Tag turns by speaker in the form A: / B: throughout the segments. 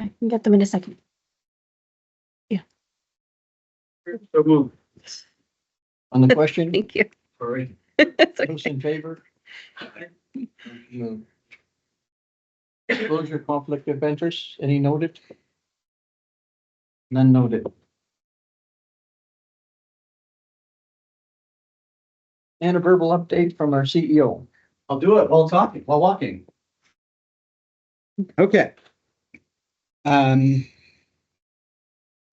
A: I can get them in a second.
B: So moved.
C: On the question,
A: Thank you.
B: Sorry.
A: It's
C: those
A: okay.
C: in favor? Moved. Disclosure conflict of interest, any noted? None noted. And a verbal update from our CEO.
B: I'll do it while talking, while walking.
D: Okay.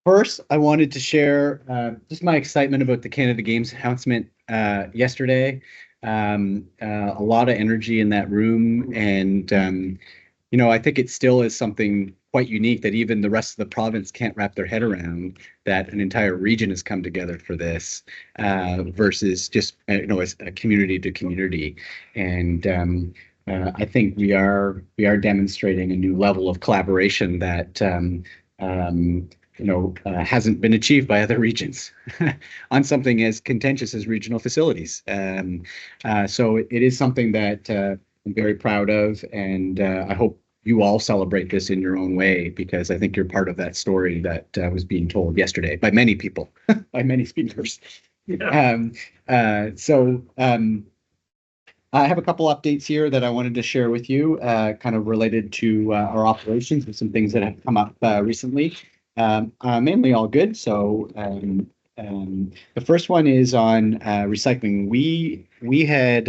D: First, I wanted to share just my excitement about the Canada Games announcement yesterday. A lot of energy in that room, and you know, I think it still is something quite unique that even the rest of the province can't wrap their head around, that an entire region has come together for this versus just you know, as a community to community. And I think we are demonstrating a new level of collaboration that you know, hasn't been achieved by other regions on something as contentious as regional facilities. So it is something that I'm very proud of, and I hope you all celebrate this in your own way, because I think you're part of that story that was being told yesterday by many people, by many speakers.
B: Yeah.
D: I have a couple updates here that I wanted to share with you, kind of related to our operations and some things that have come up recently. Mainly all good. So the first one is on recycling. We had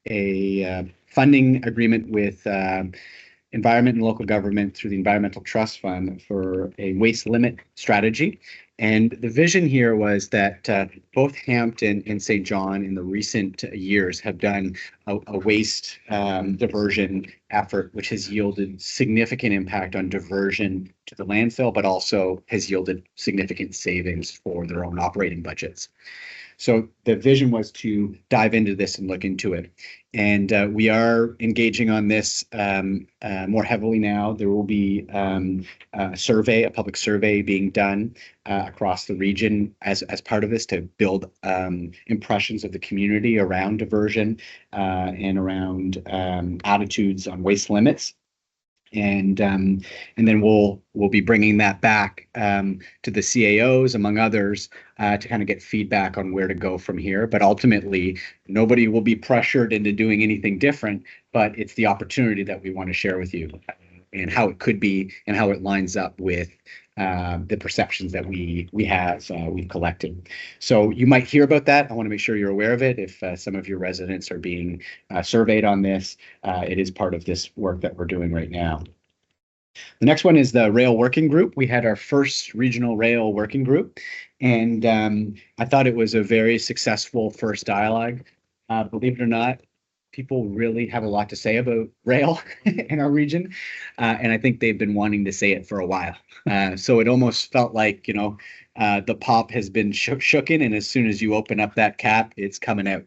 D: a funding agreement with environment and local government through the Environmental Trust Fund for a waste limit strategy. And the vision here was that both Hampton and St. John in the recent years have done a waste diversion effort, which has yielded significant impact on diversion to the landfill, but also has yielded significant savings for their own operating budgets. So the vision was to dive into this and look into it. And we are engaging on this more heavily now. There will be a public survey being done across the region as part of this to build impressions of the community around diversion and around attitudes on waste limits. And then we'll be bringing that back to the CAOs, among others, to kind of get feedback on where to go from here. But ultimately, nobody will be pressured into doing anything different, but it's the opportunity that we want to share with you and how it could be and how it lines up with the perceptions that we've collected. So you might hear about that. I want to make sure you're aware of it. If some of your residents are being surveyed on this, it is part of this work that we're doing right now. The next one is the rail working group. We had our first regional rail working group, and I thought it was a very successful first dialogue. Believe it or not, people really have a lot to say about rail in our region, and I think they've been wanting to say it for a while. So it almost felt like, you know, the pop has been shooken, and as soon as you open up that cap, it's coming out.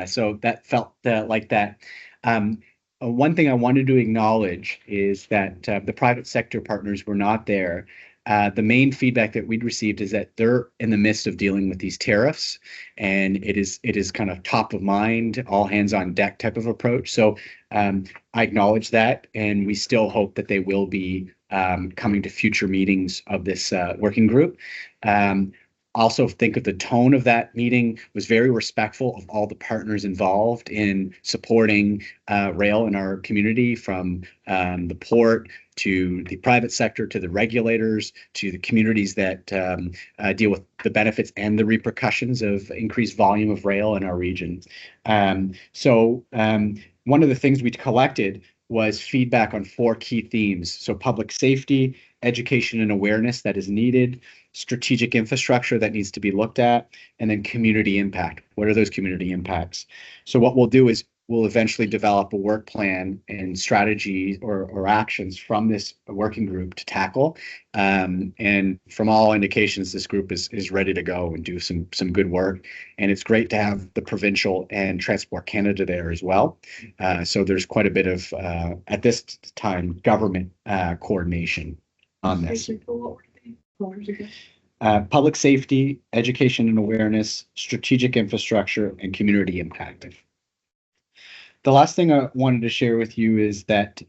D: So that felt like that. One thing I wanted to acknowledge is that the private sector partners were not there. The main feedback that we'd received is that they're in the midst of dealing with these tariffs, and it is kind of top of mind, all hands on deck type of approach. So I acknowledge that, and we still hope that they will be coming to future meetings of this working group. Also think of the tone of that meeting was very respectful of all the partners involved in supporting rail in our community, from the port to the private sector, to the regulators, to the communities that deal with the benefits and the repercussions of increased volume of rail in our region. So one of the things we collected was feedback on 4 key themes. So public safety, education and awareness that is needed, strategic infrastructure that needs to be looked at, and then community impact. What are those community impacts? So what we'll do is we'll eventually develop a work plan and strategy or actions from this working group to tackle. And from all indications, this group is ready to go and do some good work. And it's great to have the provincial and Transport Canada there as well. So there's quite a bit of, at this time, government coordination on this. Public safety, education and awareness, strategic infrastructure, and community impact. the last thing I wanted to share with you is that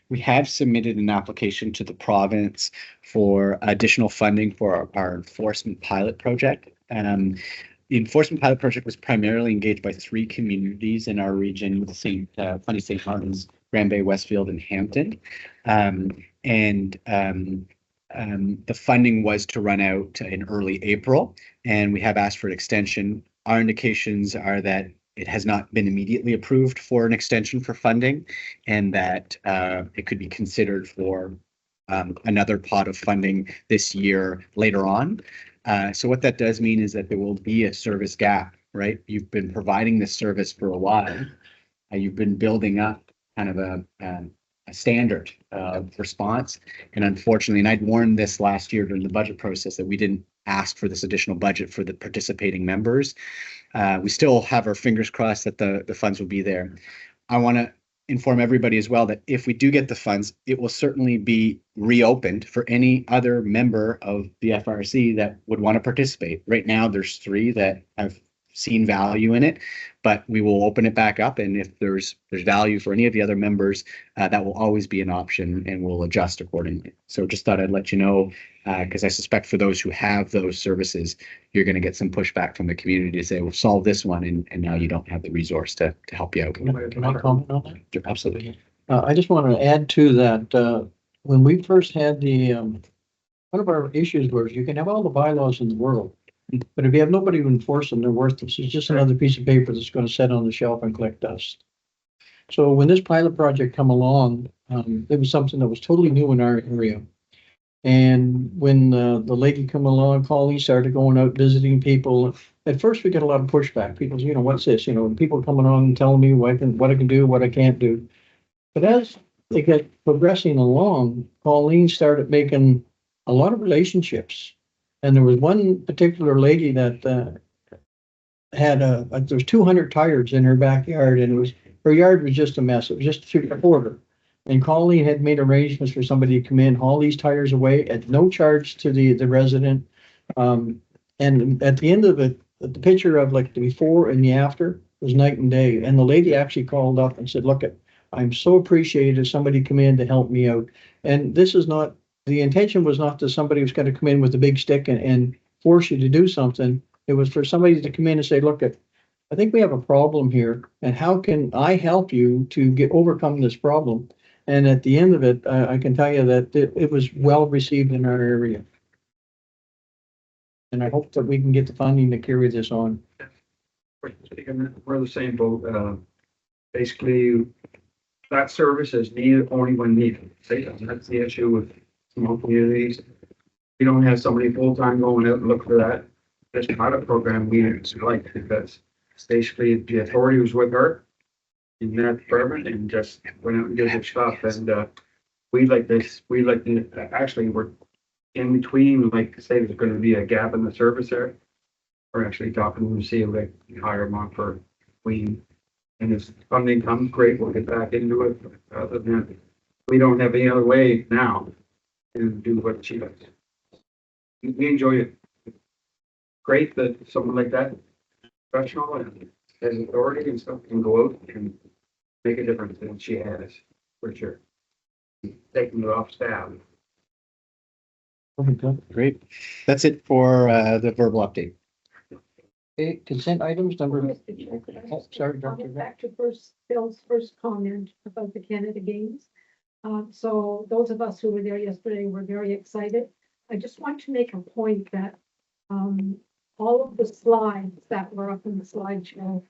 D: we have submitted an application to the province for additional funding for our enforcement pilot project. The enforcement pilot project was primarily engaged by 3 communities in our region, the Funny St. Martin's, Grand Bay, Westfield, and Hampton. The funding was to run out in early April, and we have asked for an extension. Our indications are that it has not been immediately approved for an extension for funding, and that it could be considered for another pot of funding this year later on. So what that does mean is that there will be a service gap, right? You've been providing this service for a while. You've been building up kind of a standard response. And unfortunately, and I'd warned this last year during the budget process that we didn't ask for this additional budget for the participating members. We still have our fingers crossed that the funds will be there. I want to inform everybody as well that if we do get the funds, it will certainly be reopened for any other member of the FRSC that would want to participate. Right now, there's 3 that have seen value in it, but we will open it back up. And if there's value for any of the other members, that will always be an option, and we'll adjust accordingly. So just thought I'd let you know, because I suspect for those who have those services, you're going to get some pushback from the community to say, "We'll solve this one," and now you don't have the resource to help you out.
C: Can I comment on that?
D: Absolutely.
C: I just want to add to that, when we first had one of our issues was you can have all the bylaws in the world, but if you have nobody to enforce them, they're worthless. It's just another piece of paper that's going to sit on the shelf and collect dust. So when this pilot project come along, it was something that was totally new in our area. And when the lady come along, Colleen started going out visiting people. At first, we got a lot of pushback. People, what's this? People coming on and telling me what I can do, what I can't do. But as they got progressing along, Colleen started making a lot of relationships. And there was one particular lady that had there was 200 tires in her backyard, and her yard was just a mess. It was just a quarter. And Colleen had made arrangements for somebody to come in, haul these tires away at no charge to the resident. And at the end of it, the picture of like the before and the after was night and day. And the lady actually called up and said, "Look, I'm so appreciative somebody come in to help me out." And this is not, the intention was not that somebody was going to come in with a big stick and force you to do something. It was for somebody to come in and say, "Look, I think we have a problem here, and how can I help you to overcome this problem?" And at the end of it, I can tell you that it was well received in our area. And I hope that we can get the funding to carry this on.
B: We're the same boat. Basically, that service is needed only when needed. That's the issue with small communities. We don't have somebody full-time going out and look for that. This pilot program we like, because it's basically the authority was with her in that department and just went out and did her stuff. And we like this. We like to actually we're in between. Like to say there's going to be a gap in the service there. We're actually talking to them to see if they can hire them on for Queen. And if funding comes, great, we'll get back into it. Other than that, we don't have any other way now to do what she does. We enjoy it. Great that someone like that, professional and has authority and stuff, can go out and make a difference than she has, for sure. Taking it off staff.
D: Great. That's it for the verbal update.
C: Okay, consent items number.
A: Mr. Chair, could I
C: Oh,
A: just
C: sorry,
A: make a
C: Dr.
A: comment back to Bill's first comment about the Canada Games. So those of us who were there yesterday were very excited. I just want to make a point that all of the slides that were up in the slideshow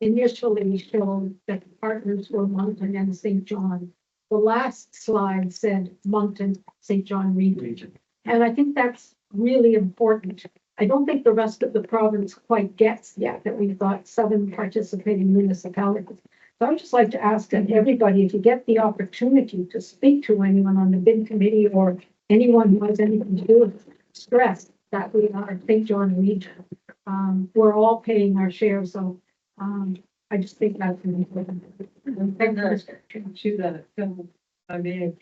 A: initially showed that the partners were Moncton and St. John. The last slide said Moncton, St. John region. And I think that's really important. I don't think the rest of the province quite gets yet that we've got 7 participating municipalities. So I would just like to ask that everybody, if you get the opportunity to speak to anyone on the bid committee or anyone who has anything to do with it, stress that we are St. John region. We're all paying our share, so I just think that's important.
E: To that, I mean,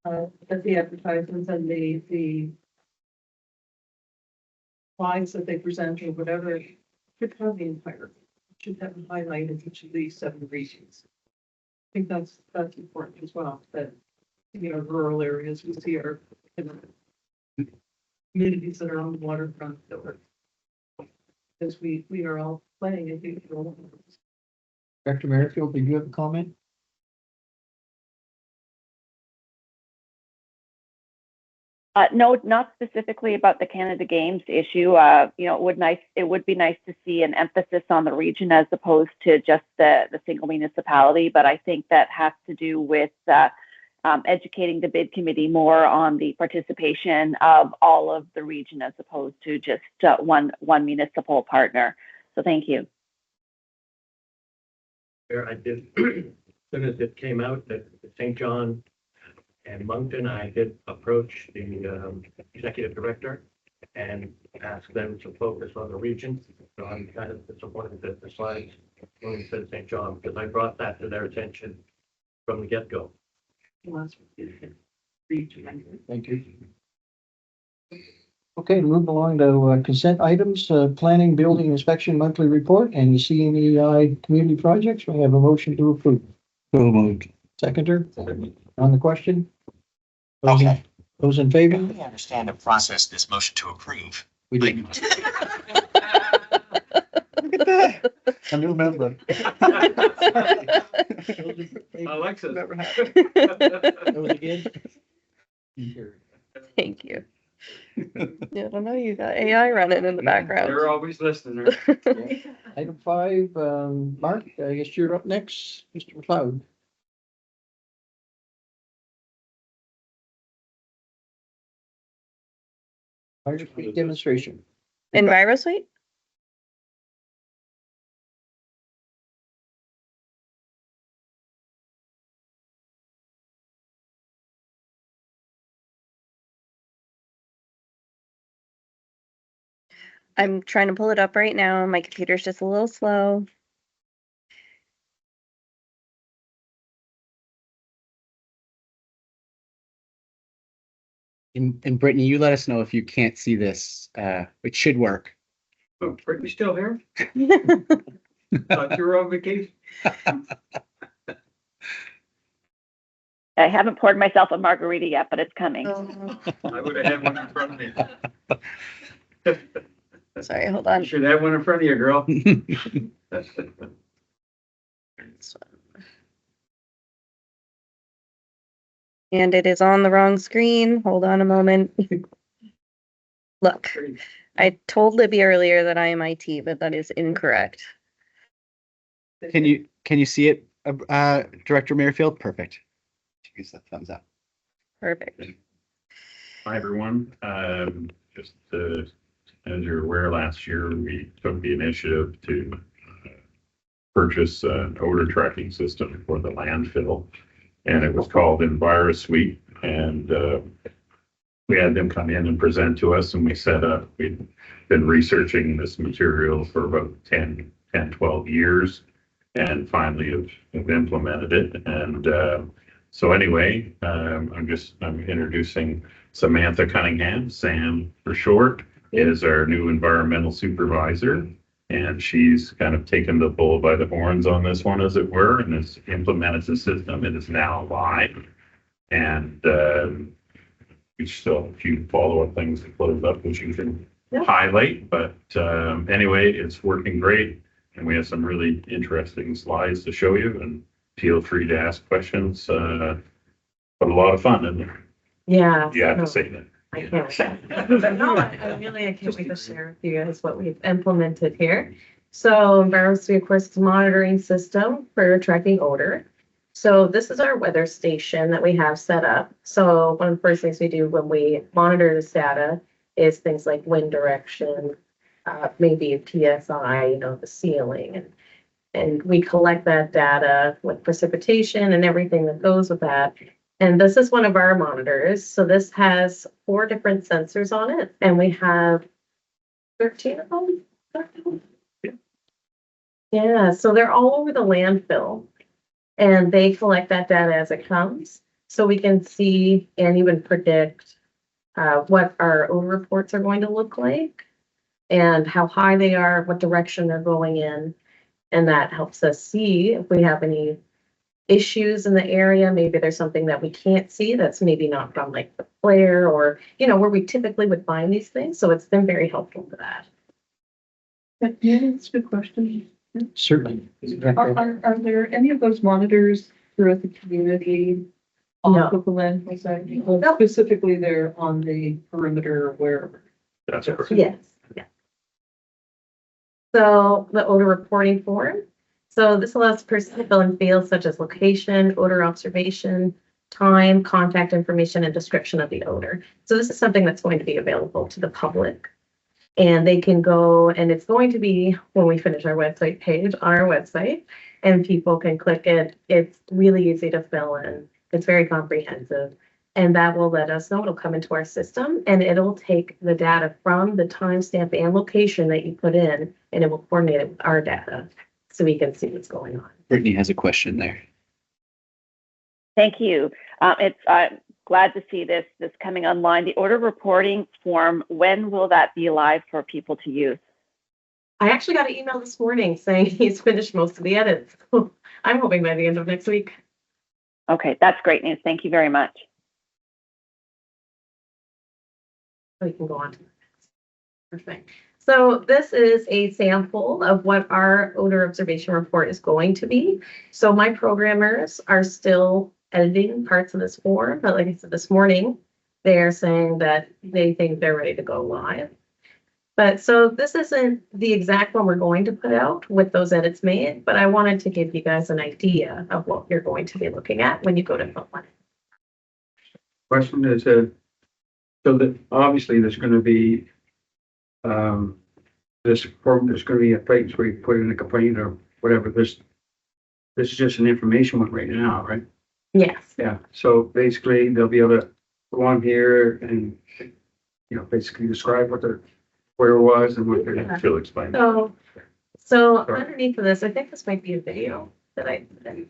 E: that the advertisements and the slides that they present or whatever should have the entire, should have highlighted each of these 7 regions. think that's important as well, that, rural areas, we see our, communities that are on the waterfront that were, because we are all playing a huge role.
C: Dr. Merrifield, did you have a comment?
F: No, not specifically about the Canada Games issue. It would be nice to see an emphasis on the region as opposed to just the single municipality. But I think that has to do with educating the bid committee more on the participation of all of the region as opposed to just one municipal partner. So thank you.
G: Where I did, as soon as it came out that St. John and Moncton, I did approach the executive director and ask them to focus on the region. So I'm kind of disappointed that the slides only said St. John, because I brought that to their attention from the get-go.
C: Thank you. Okay, move along to consent items, planning, building inspection monthly report and CNEI community projects. We have a motion to approve. So moved. Seconder, on the question?
H: Okay.
C: Those in favor?
H: Let me understand the process, this motion to approve.
C: We didn't. A new member.
B: Alexis.
C: Those again?
I: Thank you. Yeah, I don't know, you got AI running in the background.
B: They're always listening.
C: Item 5, Mark, I guess you're up next, Mr. McLeod. Fire Suite demonstration.
I: EnviroSuite? I'm trying to pull it up right now. My computer's just a little slow.
D: And Brittany, you let us know if you can't see this. It should work.
B: Oh, Brittany's still here? Thought you were on vacation.
F: I haven't poured myself a margarita yet, but it's coming.
B: I would have had one in front of me.
I: Sorry, hold
B: You
I: on.
B: should have one in front of you, girl.
I: This one. And it is on the wrong screen. Hold on a moment. Look, I told Libby earlier that I am IT, but that is incorrect.
D: Can you see it, Director Merrifield? Perfect. Use the thumbs up.
I: Perfect.
J: Hi, everyone. Just as you're aware, last year we took the initiative to purchase an odor tracking system for the landfill, and it was called EnviroSuite. And we had them come in and present to us, and we set up. We'd been researching this material for about 12 years, and finally have implemented it. And so anyway, I'm introducing Samantha Cunningham, Sam for short, is our new environmental supervisor. And she's kind of taken the bull by the horns on this one, as it were, and has implemented the system. It is now live. And we still have a few follow-up things to close up, which you can highlight. But anyway, it's working great. And we have some really interesting slides to show you, and feel free to ask questions. But a lot of fun in there.
K: Yeah.
J: You have to say that.
K: I can't. No, I can't wait to share with you guys what we've implemented here. So EnviroSuite, of course, is a monitoring system for tracking odor. So this is our weather station that we have set up. So one of the first things we do when we monitor this data is things like wind direction, maybe a PSI, the ceiling, and we collect that data with precipitation and everything that goes with that. And this is one of our monitors. So this has 4 different sensors on it, and we have 13 of them. Yeah, so they're all over the landfill, and they collect that data as it comes. So we can see and even predict what our odor reports are going to look like and how high they are, what direction they're going in. And that helps us see if we have any issues in the area. Maybe there's something that we can't see that's maybe not from like the flare or, you know, where we typically would find these things. So it's been very helpful for that.
E: Yeah, that's a good question.
C: Certainly.
E: Are there any of those monitors throughout the community?
K: No.
E: Off of the landfill side?
K: No.
E: Specifically, they're on the perimeter or wherever.
J: That's correct.
K: Yes, yeah. So the odor reporting form. So this allows the person to fill in fields such as location, odor observation, time, contact information, and description of the odor. So this is something that's going to be available to the public. And they can go, and it's going to be, when we finish our website page, on our website, and people can click it. It's really easy to fill in. It's very comprehensive. And that will let us know. It'll come into our system and it'll take the data from the timestamp and location that you put in, and it will coordinate it with our data so we can see what's going on.
D: Brittany has a question there.
F: Thank you. It's glad to see this coming online. The order reporting form, when will that be live for people to use?
K: I actually got an email this morning saying he's finished most of the edits. I'm hoping by the end of next week.
F: Okay, that's great news. Thank you very much.
K: We can go on to the next. Perfect. So this is a sample of what our odor observation report is going to be. So my programmers are still editing parts of this form, but like I said this morning, they're saying that they think they're ready to go live. But so this isn't the exact one we're going to put out with those edits made, but I wanted to give you guys an idea of what you're going to be looking at when you go to fill one.
B: Question is, so that obviously there's gonna be, this form, there's gonna be a place where you put in a complaint or whatever. This is just an information one right now, right?
K: Yes.
B: Yeah, so basically they'll be able to go on here and, you know, basically describe where it was and what they're.
J: She'll explain.
K: So underneath of this, I think this might be a video that I put in.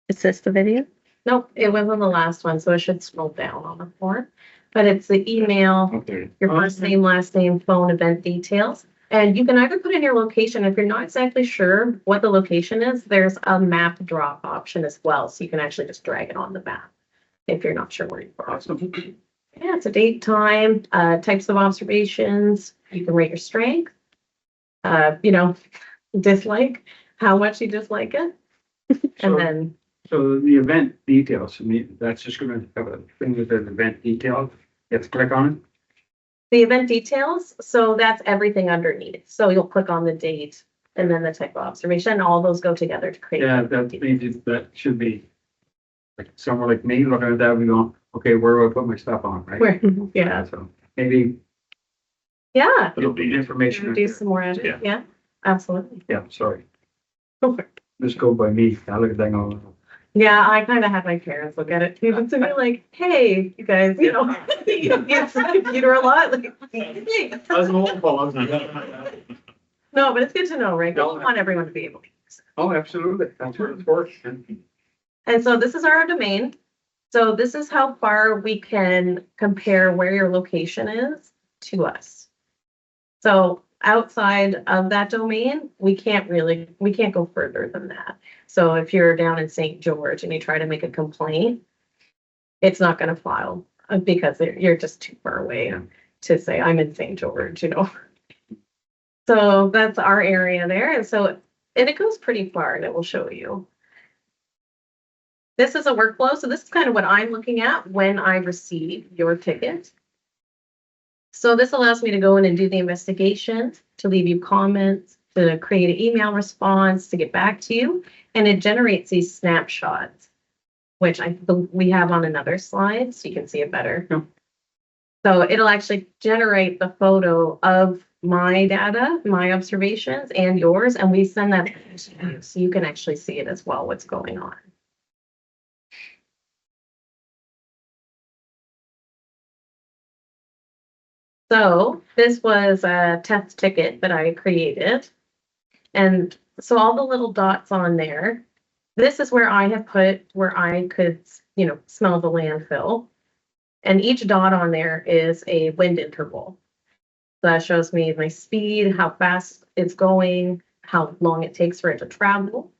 I: Is this the video?
K: Nope, it was on the last one, so it should scroll down on the form. But it's the email,
D: Oh, there.
K: your first name, last name, phone, event details. And you can either put in your location. If you're not exactly sure what the location is, there's a map drop option as well. So you can actually just drag it on the map if you're not sure where you are. Yeah, it's a date, time, types of observations. You can rate your strength. You know, dislike, how much you dislike it. And then,
B: So the event details, I mean, that's just gonna have a thing with an event detail. You have to click on it.
K: the event details, so that's everything underneath. So you'll click on the date and then the type of observation, all those go together to create.
B: Yeah, that should be like someone like me looking at that, we go, okay, where do I put my stuff on, right?
K: Where, yeah,
B: So maybe
K: yeah,
B: it'll be information.
K: do some more edit,
J: Yeah.
K: yeah, absolutely.
B: Yeah, sorry.
K: Okay.
B: Just go by me. I look at that going,
K: Yeah, I kind of had my parents look at it too, to be like, hey, you guys, you know, you use the computer a lot, like, hey. No, but it's good to know, right? We want everyone to be able to use it.
B: oh, absolutely. That's what it's for.
K: And so this is our domain. So this is how far we can compare where your location is to us. So outside of that domain, we can't go further than that. So if you're down in St. George and you try to make a complaint, it's not going to file because you're just too far away to say I'm in St. George, you know. So that's our area there. And it goes pretty far and it will show you. This is a workflow. So this is kind of what I'm looking at when I receive your ticket. So this allows me to go in and do the investigation, to leave you comments, to create an email response, to get back to you. And it generates these snapshots, which we have on another slide so you can see it better.
B: Yeah.
K: So it'll actually generate the photo of my data, my observations and yours, and we send that to you so you can actually see it as well, what's going on. So this was a test ticket that I created. And so all the little dots on there, this is where I have put where I could, you know, smell the landfill. And each dot on there is a wind interval. So that shows me my speed, how fast it's going, how long it takes for it to travel.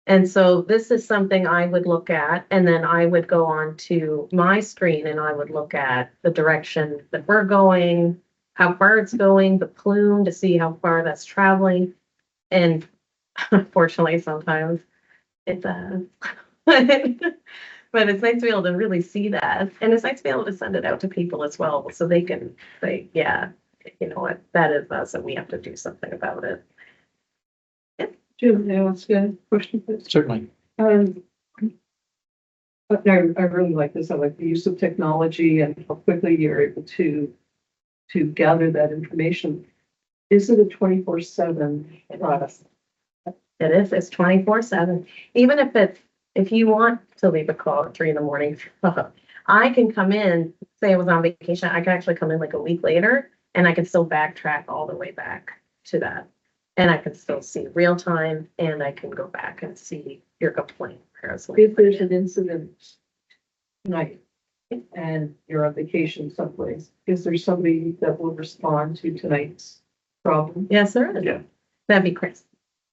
K: And so this is something I would look at, and then I would go on to my screen and I would look at the direction that we're going, how far it's going, the plume to see how far that's traveling. And unfortunately, sometimes it does. But it's nice to be able to really see that. And it's nice to be able to send it out to people as well, so they can say, yeah, you know what, that is us and we have to do something about it.
E: Jim, may I ask a question, please?
C: Certainly.
E: But I really like this. I like the use of technology and how quickly you're able to gather that information. Is it a 24/7 product?
K: It is, it's 24/7. Even if you want to leave a call at 3 a.m, I can come in, say I was on vacation, I can actually come in like a week later and I can still backtrack all the way back to that. And I can still see real time and I can go back and see your complaint.
E: If there's an incident tonight and you're on vacation someplace, is there somebody that will respond to tonight's problem?
K: Yes, there is.
B: Yeah.
K: That'd be Chris.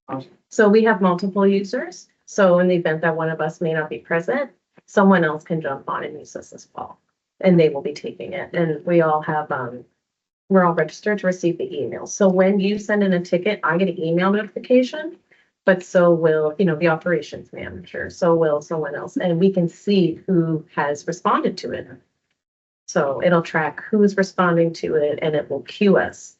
B: Awesome.
K: So we have multiple users. So in the event that one of us may not be present, someone else can jump on and use this as well. And they will be taking it. And we all have, we're all registered to receive the email. So when you send in a ticket, I get an email notification, but so will, the operations manager, so will someone else, and we can see who has responded to it. So it'll track who's responding to it and it will queue us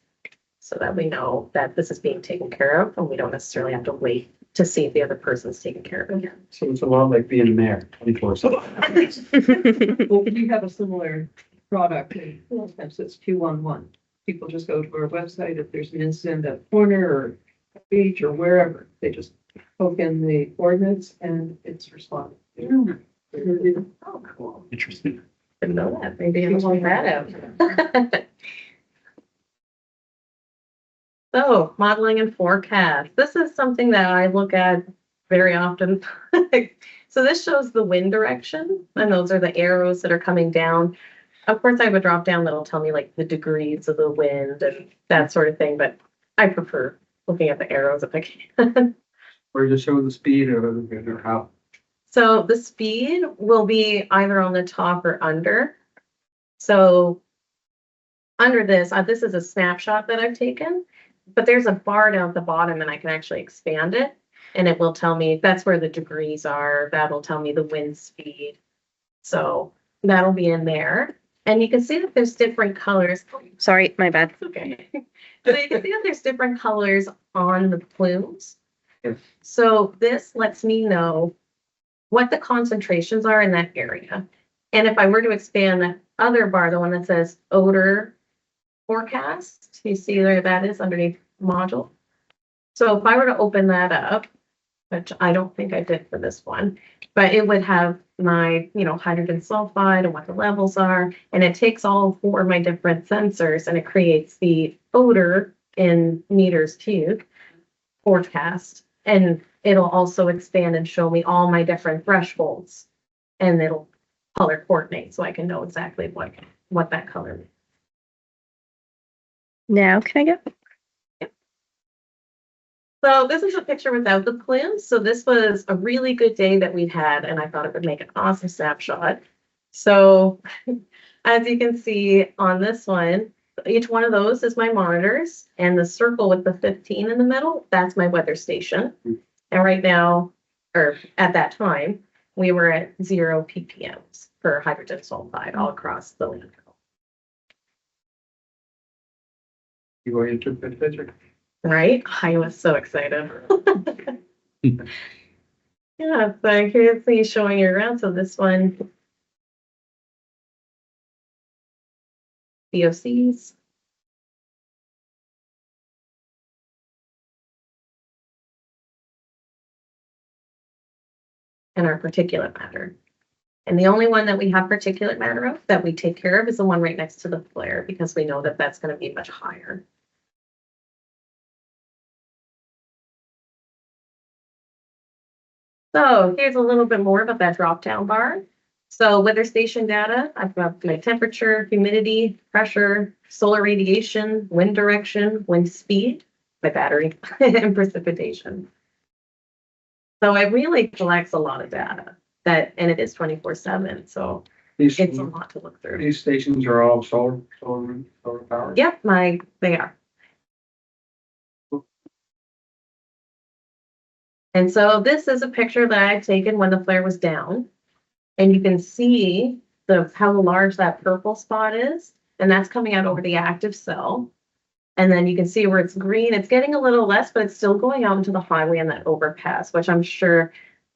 K: so that we know that this is being taken care of and we don't necessarily have to wait to see if the other person's taking care of it.
B: So it's a lot like being a mayor, 24/7.
E: Well, we have a similar product and sometimes it's 211. People just go to our website if there's an incident at a corner or a beach or wherever. They just poke in the coordinates and it's responded.
K: Oh, cool.
D: Interesting.
K: Didn't know that. Maybe I'll check that out. So modeling and forecast. This is something that I look at very often. So this shows the wind direction and those are the arrows that are coming down. Of course, I have a drop down that'll tell me like the degrees of the wind and that sort of thing, but I prefer looking at the arrows if I can.
B: Where to show the speed or how?
K: So the speed will be either on the top or under. So under this, this is a snapshot that I've taken, but there's a bar down at the bottom and I can actually expand it. And it will tell me that's where the degrees are. That'll tell me the wind speed. So that'll be in there. And you can see that there's different colors.
I: Sorry, my bad.
K: Okay. So you can see that there's different colors on the plumes.
B: Yes.
K: So this lets me know what the concentrations are in that area. And if I were to expand the other bar, the one that says odor forecast, you see there that is underneath module. So if I were to open that up, which I don't think I did for this one, but it would have my, hydrogen sulfide and what the levels are. And it takes all 4 of my different sensors and it creates the odor in meters cubed forecast. And it'll also expand and show me all my different thresholds and it'll color coordinate so I can know exactly what that color means.
I: Now can I get?
K: So this is a picture without the plumes. So this was a really good day that we had, and I thought it would make an awesome snapshot. So as you can see on this one, each one of those is my monitors, and the circle with the 15 in the middle, that's my weather station. And right now, or at that time, we were at 0 ppms for hydrogen sulfide all across the landfill.
B: You go into the picture?
K: Right? I was so excited. Yeah, so here's me showing you around. So this one, VOCs. And our particulate matter. And the only one that we have particulate matter of that we take care of is the one right next to the flare because we know that that's going to be much higher. So here's a little bit more about that drop down bar. So weather station data, I've got my temperature, humidity, pressure, solar radiation, wind direction, wind speed. my battery and precipitation. So it really collects a lot of data and it is 24/7. So
B: These,
K: it's a lot to look through.
B: these stations are all solar powered?
K: Yep, they are. And so this is a picture that I had taken when the flare was down. And you can see how large that purple spot is. And that's coming out over the active cell. And then you can see where it's green. It's getting a little less, but it's still going out into the highway and that overpass, which I'm sure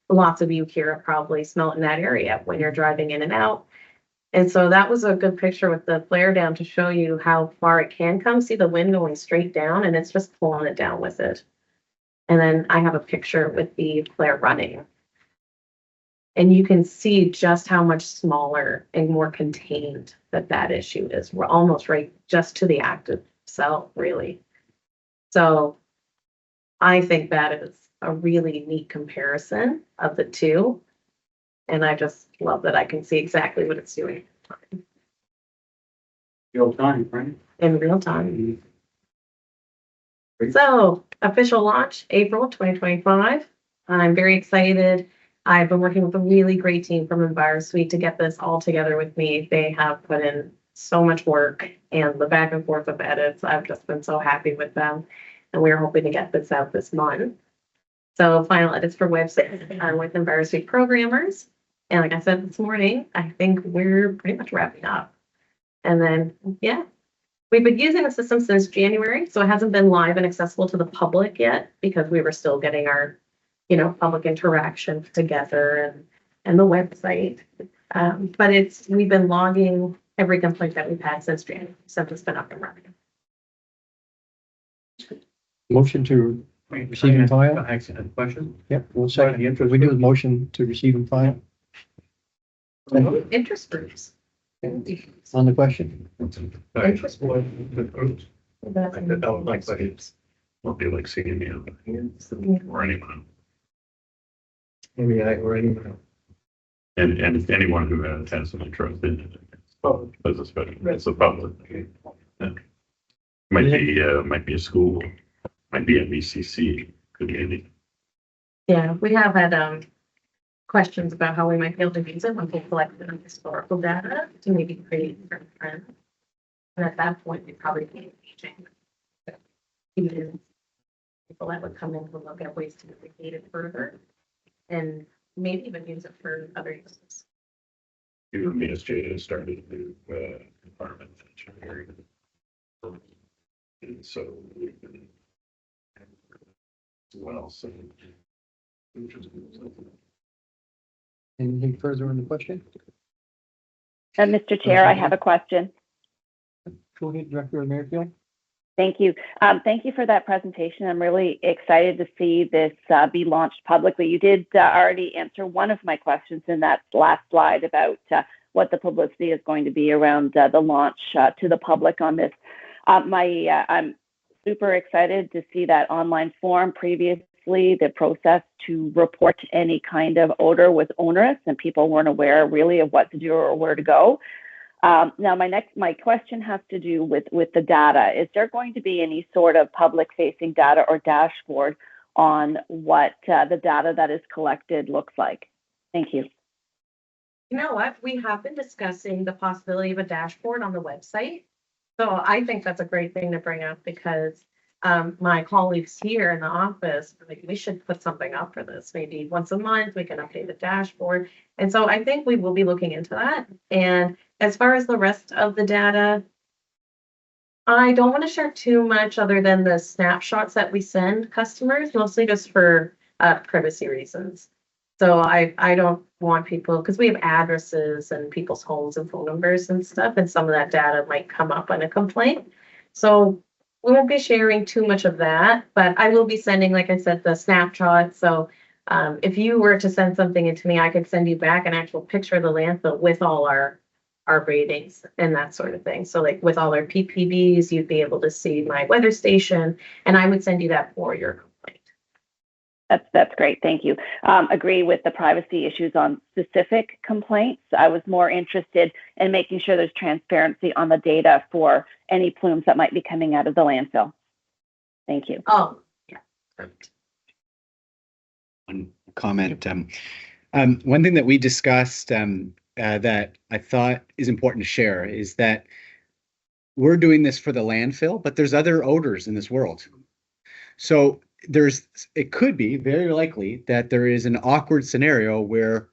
K: lots of you here have probably smelled in that area when you're driving in and out. And so that was a good picture with the flare down to show you how far it can come. See the wind going straight down and it's just pulling it down with it. And then I have a picture with the flare running. And you can see just how much smaller and more contained that issue is. We're almost right just to the active cell, really. So I think that is a really neat comparison of the two. And I just love that I can see exactly what it's doing
B: Real time, right?
K: in real time. So official launch, April 2025. I'm very excited. I've been working with a really great team from EnviroSuite to get this all together with me. They have put in so much work and the back and forth of edits. I've just been so happy with them. And we're hoping to get this out this month. So final edits for websites with EnviroSuite programmers. And like I said this morning, I think we're pretty much wrapping up. And then, yeah, we've been using the system since January. So it hasn't been live and accessible to the public yet because we were still getting our public interaction together and the website. But we've been logging every complaint that we've had since January. So it's been up and running.
C: Motion to receive and file?
G: Accident question?
C: Yep, we'll second. We do the motion to receive and file
K: Interest groups.
C: on the question.
K: Interest groups. That's in
G: That was my question.
J: Won't be like seeing me or anyone.
G: Maybe I already know.
J: And anyone who has an interest in it, as a special, it's a public. Yeah. Might be a school, might be a BCC, could be any.
K: Yeah, we have had questions about how we might be able to use it when we collect the historical data to maybe create different trends. And at that point, we'd probably be engaging even people that would come in to look at ways to mitigate it further and maybe even use it for other uses.
J: Even BSJ has started to do environment engineering. And so we've been as well, so.
C: Anything further on the question?
F: Mr. Chair, I have a question.
C: Go ahead, Director of Merrifield.
F: Thank you. Thank you for that presentation. I'm really excited to see this be launched publicly. You did already answer one of my questions in that last slide about what the publicity is going to be around the launch to the public on this. I'm super excited to see that online form. Previously, the process to report any kind of odor was onerous and people weren't aware really of what to do or where to go. Now, my question has to do with the data. Is there going to be any sort of public-facing data or dashboard on what the data that is collected looks like? Thank you.
K: You know what? We have been discussing the possibility of a dashboard on the website. So I think that's a great thing to bring up because my colleagues here in the office, like, we should put something up for this. Maybe once a month, we can update the dashboard. And so I think we will be looking into that. And as far as the rest of the data, I don't want to share too much other than the snapshots that we send customers, mostly just for privacy reasons. So I don't want people, because we have addresses and people's homes and phone numbers and stuff, and some of that data might come up on a complaint. So we won't be sharing too much of that, but I will be sending, like I said, the snapshots. So if you were to send something into me, I could send you back an actual picture of the landfill with all our ratings and that sort of thing. So like with all our PPBs, you'd be able to see my weather station, and I would send you that for your complaint.
F: That's great. Thank you. Agree with the privacy issues on specific complaints. I was more interested in making sure there's transparency on the data for any plumes that might be coming out of the landfill. Thank you.
K: Oh, yeah. Perfect.
D: One comment. One thing that we discussed that I thought is important to share is that we're doing this for the landfill, but there's other odors in this world. So it could be very likely that there is an awkward scenario where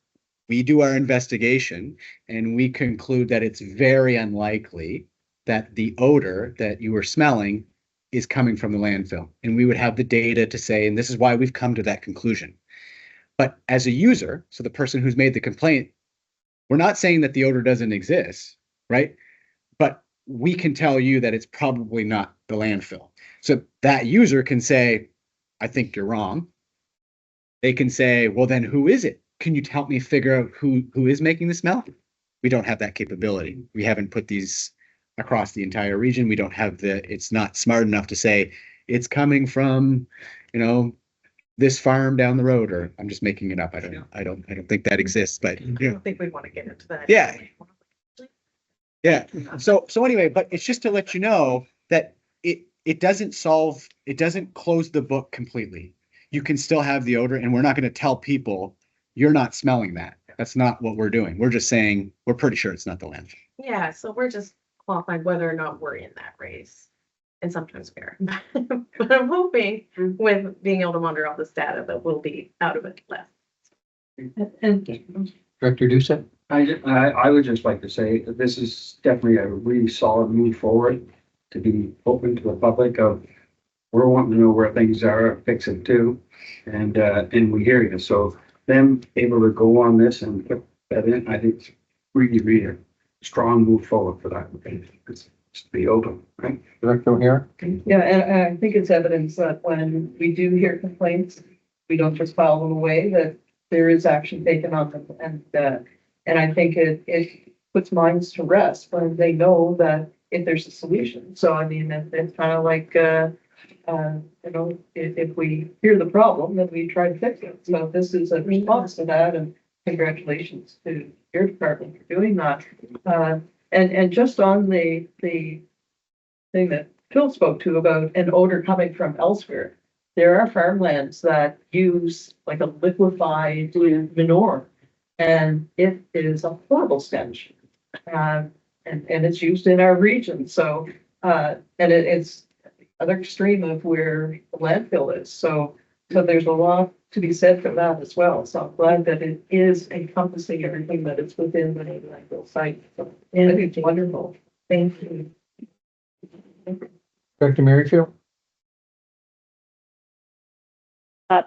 D: we do our investigation and we conclude that it's very unlikely that the odor that you were smelling is coming from the landfill. And we would have the data to say, and this is why we've come to that conclusion. But as a user, so the person who's made the complaint, we're not saying that the odor doesn't exist, right? But we can tell you that it's probably not the landfill. So that user can say, I think you're wrong. They can say, well, then who is it? Can you help me figure out who is making the smell? We don't have that capability. We haven't put these across the entire region. We don't have it's not smart enough to say it's coming from, this farm down the road, or I'm just making it up. I don't think that exists, but
K: I don't think we want to get into that.
D: Yeah. Yeah. So anyway, but it's just to let you know that it doesn't close the book completely. You can still have the odor, and we're not going to tell people you're not smelling that. That's not what we're doing. We're just saying we're pretty sure it's not the landfill.
K: Yeah, so we're just qualified whether or not we're in that race. And sometimes we are. But I'm hoping with being able to monitor all this data that we'll be out of it less.
A: And
C: Director Doucette?
B: I would just like to say that this is definitely a really solid move forward to be open to the public of, we're wanting to know where things are, fix it too. And we hear you. So them able to go on this and put that in, I think it's really a strong move forward for that. It's to be open, right?
C: Director O'Hara?
E: Yeah, and I think it's evidence that when we do hear complaints, we don't just file them away, that there is action taken on them. And I think it puts minds to rest when they know that if there's a solution. So I mean, it's kind of like, if we hear the problem, then we try to fix it. So this is a response to that, and congratulations to your department for doing that. And just on the thing that Phil spoke to about an odor coming from elsewhere, there are farmlands that use like a liquefied manure, and it is a horrible stench. And it's used in our region. So, and it's the other extreme of where the landfill is. So there's a lot to be said for that as well. So I'm glad that it is encompassing everything that is within the landfill site. So I think it's wonderful. Thank you.
C: Director Merrifield?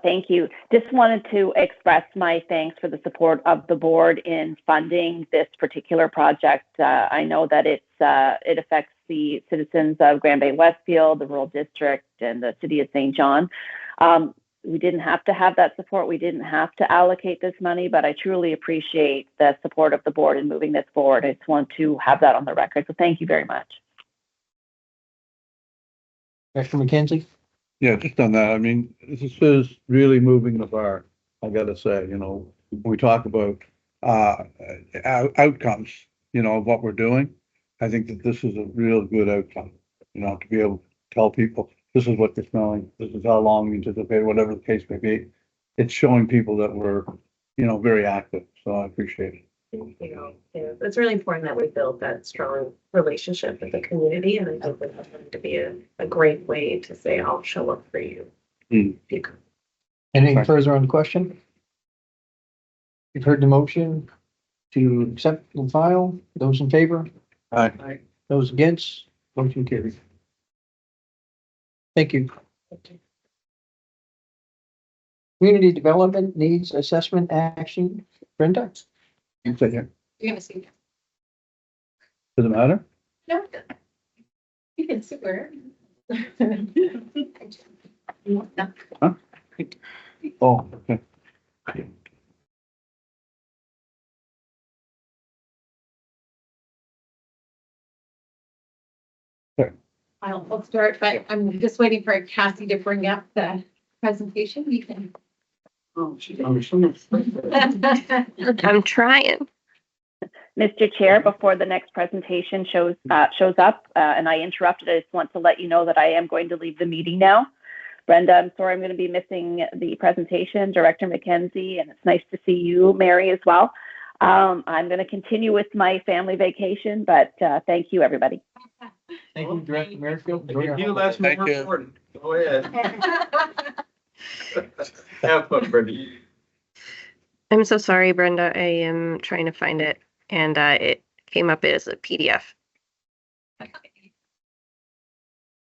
F: Thank you. Just wanted to express my thanks for the support of the board in funding this particular project. I know that it affects the citizens of Grand Bay Westfield, the rural district, and the city of St. John. We didn't have to have that support. We didn't have to allocate this money, but I truly appreciate the support of the board in moving this forward. I just want to have that on the record. So thank you very much.
C: Director McKenzie?
L: Yeah, just on that, I mean, this is really moving the bar, I gotta say, when we talk about outcomes, of what we're doing. I think that this is a real good outcome, to be able to tell people, this is what you're smelling, this is how long you anticipate, whatever the case may be. It's showing people that we're, very active, so I appreciate it.
K: It's really important that we build that strong relationship with the community, and I think that's going to be a great way to say, I'll show up for you.
C: Anything further on the question? You've heard the motion to accept and file. Those in favor?
L: Aye.
C: Those against? Motion carried. Thank you. Community Development Needs Assessment Action. Brenda?
L: You sit here.
K: You're gonna see.
L: Does it matter?
K: No, you can sit where.
L: Oh, okay.
M: I'll start, but I'm just waiting for Cassie to bring up the presentation. You can.
B: Oh, she's
I: I'm trying.
F: Mr. Chair, before the next presentation shows up, and I interrupted, I just want to let you know that I am going to leave the meeting now. Brenda, I'm sorry I'm going to be missing the presentation, Director Mackenzie, and it's nice to see you, Mary, as well. I'm going to continue with my family vacation, but thank you, everybody.
C: Thank you, Director Merrifield.
B: That's more
L: Thank you.
B: important. Go ahead. Have fun, Brenda.
I: I'm so sorry, Brenda. I am trying to find it and it came up as a PDF.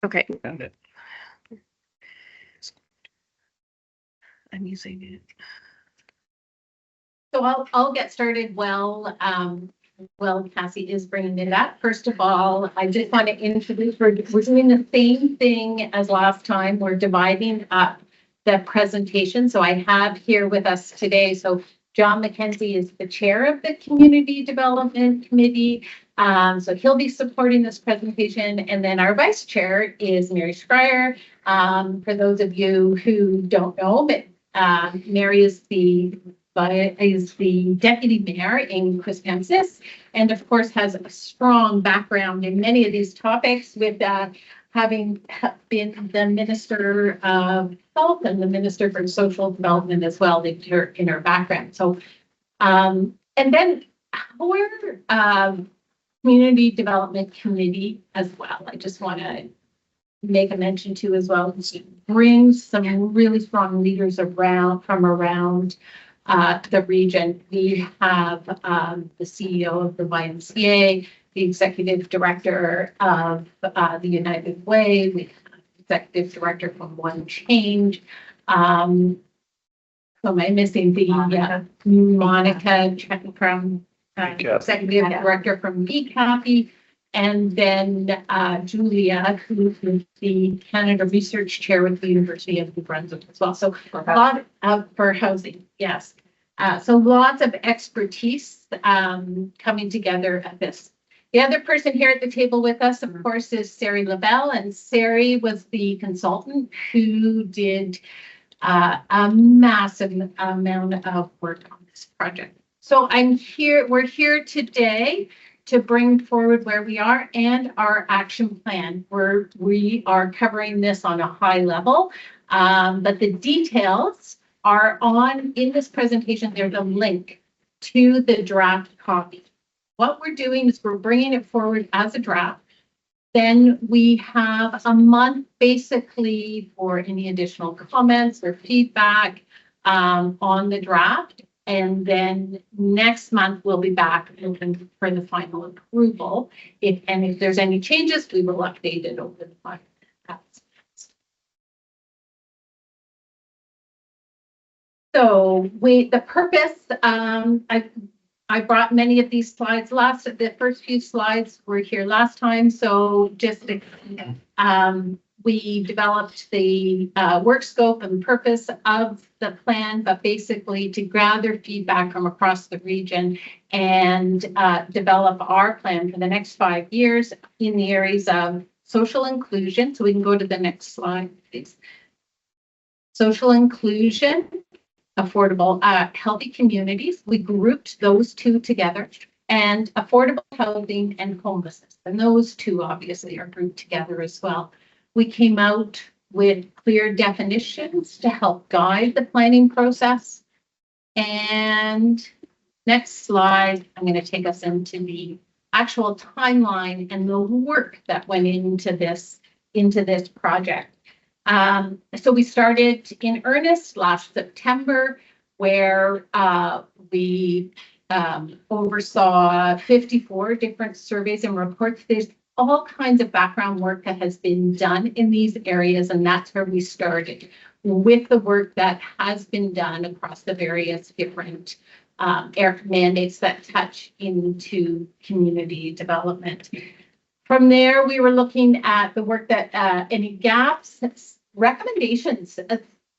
I: Okay,
D: Found it.
I: I'm using it.
M: So I'll get started. Well, Cassie is bringing it up. First of all, I just want to introduce, we're doing the same thing as last time. We're dividing up the presentation. So I have here with us today, so John Mackenzie is the chair of the Community Development Committee. So he'll be supporting this presentation. And then our vice chair is Mary Schreier. For those of you who don't know, but Mary is the deputy mayor in Quispamsis, and of course has a strong background in many of these topics with having been the Minister of Health and the Minister for Social Development as well in her background. So, and then our Community Development Committee as well, I just want to make a mention to as well, brings some really strong leaders from around the region. We have the CEO of the YMCA, the executive director of the United Way, we have executive director from One Change. So am I missing the Monica from executive director from BCAPI, and then Julia, who is the Canada Research Chair with the University of New Brunswick as well. So a lot for housing, yes. So lots of expertise coming together at this. The other person here at the table with us, of course, is Sari Labelle, and Sari was the consultant who did a massive amount of work on this project. So we're here today to bring forward where we are and our action plan, where we are covering this on a high level, but the details are in this presentation. There's a link to the draft copy. What we're doing is we're bringing it forward as a draft. Then we have a month basically for any additional comments or feedback on the draft. And then next month we'll be back open for the final approval. If there's any changes, we will update it over the final. So the purpose, I brought many of these slides the first few slides were here last time. So just we developed the work scope and purpose of the plan, but basically to gather feedback from across the region and develop our plan for the next 5 years in the areas of social inclusion. So we can go to the next slide, please. Social inclusion, affordable, healthy communities. We grouped those two together, and affordable housing and homelessness. And those two obviously are grouped together as well. We came out with clear definitions to help guide the planning process. And next slide, I'm going to take us into the actual timeline and the work that went into this project. So we started in earnest last September, where we oversaw 54 different surveys and reports. There's all kinds of background work that has been done in these areas, and that's where we started with the work that has been done across the various different mandates that touch into community development. From there, we were looking at the work that any gaps, recommendations.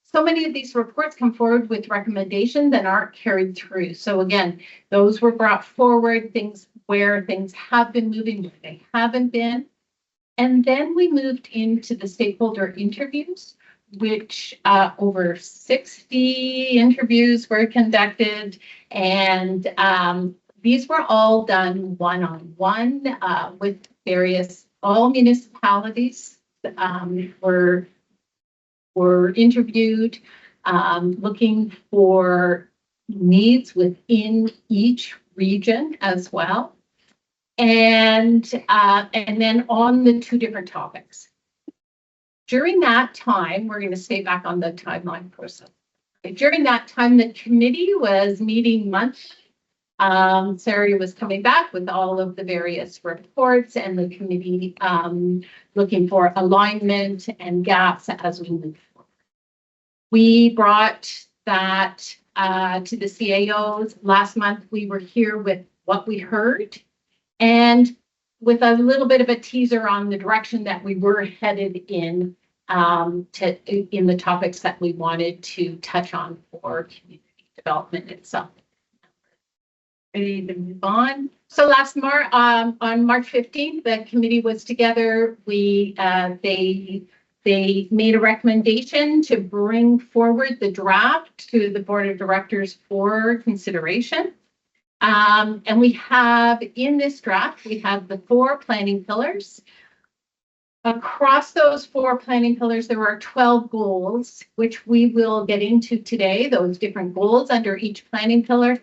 M: So many of these reports come forward with recommendations and aren't carried through. So again, those were brought forward, things where things have been moving, where they haven't been. And then we moved into the stakeholder interviews, which over 60 interviews were conducted. And these were all done one-on-one with all municipalities were interviewed, looking for needs within each region as well. And then on the two different topics. During that time, we're going to stay back on the timeline process. During that time, the committee was meeting monthly. Sarah was coming back with all of the various reports and the committee looking for alignment and gaps as we move forward. We brought that to the CAOs. Last month, we were here with what we heard and with a little bit of a teaser on the direction that we were headed in the topics that we wanted to touch on for community development itself. Ready to move on. So last March, on March 15th, the committee was together. They made a recommendation to bring forward the draft to the board of directors for consideration. And we have in this draft, we have the 4 planning pillars. Across those 4 planning pillars, there are 12 goals, which we will get into today, those different goals under each planning pillar.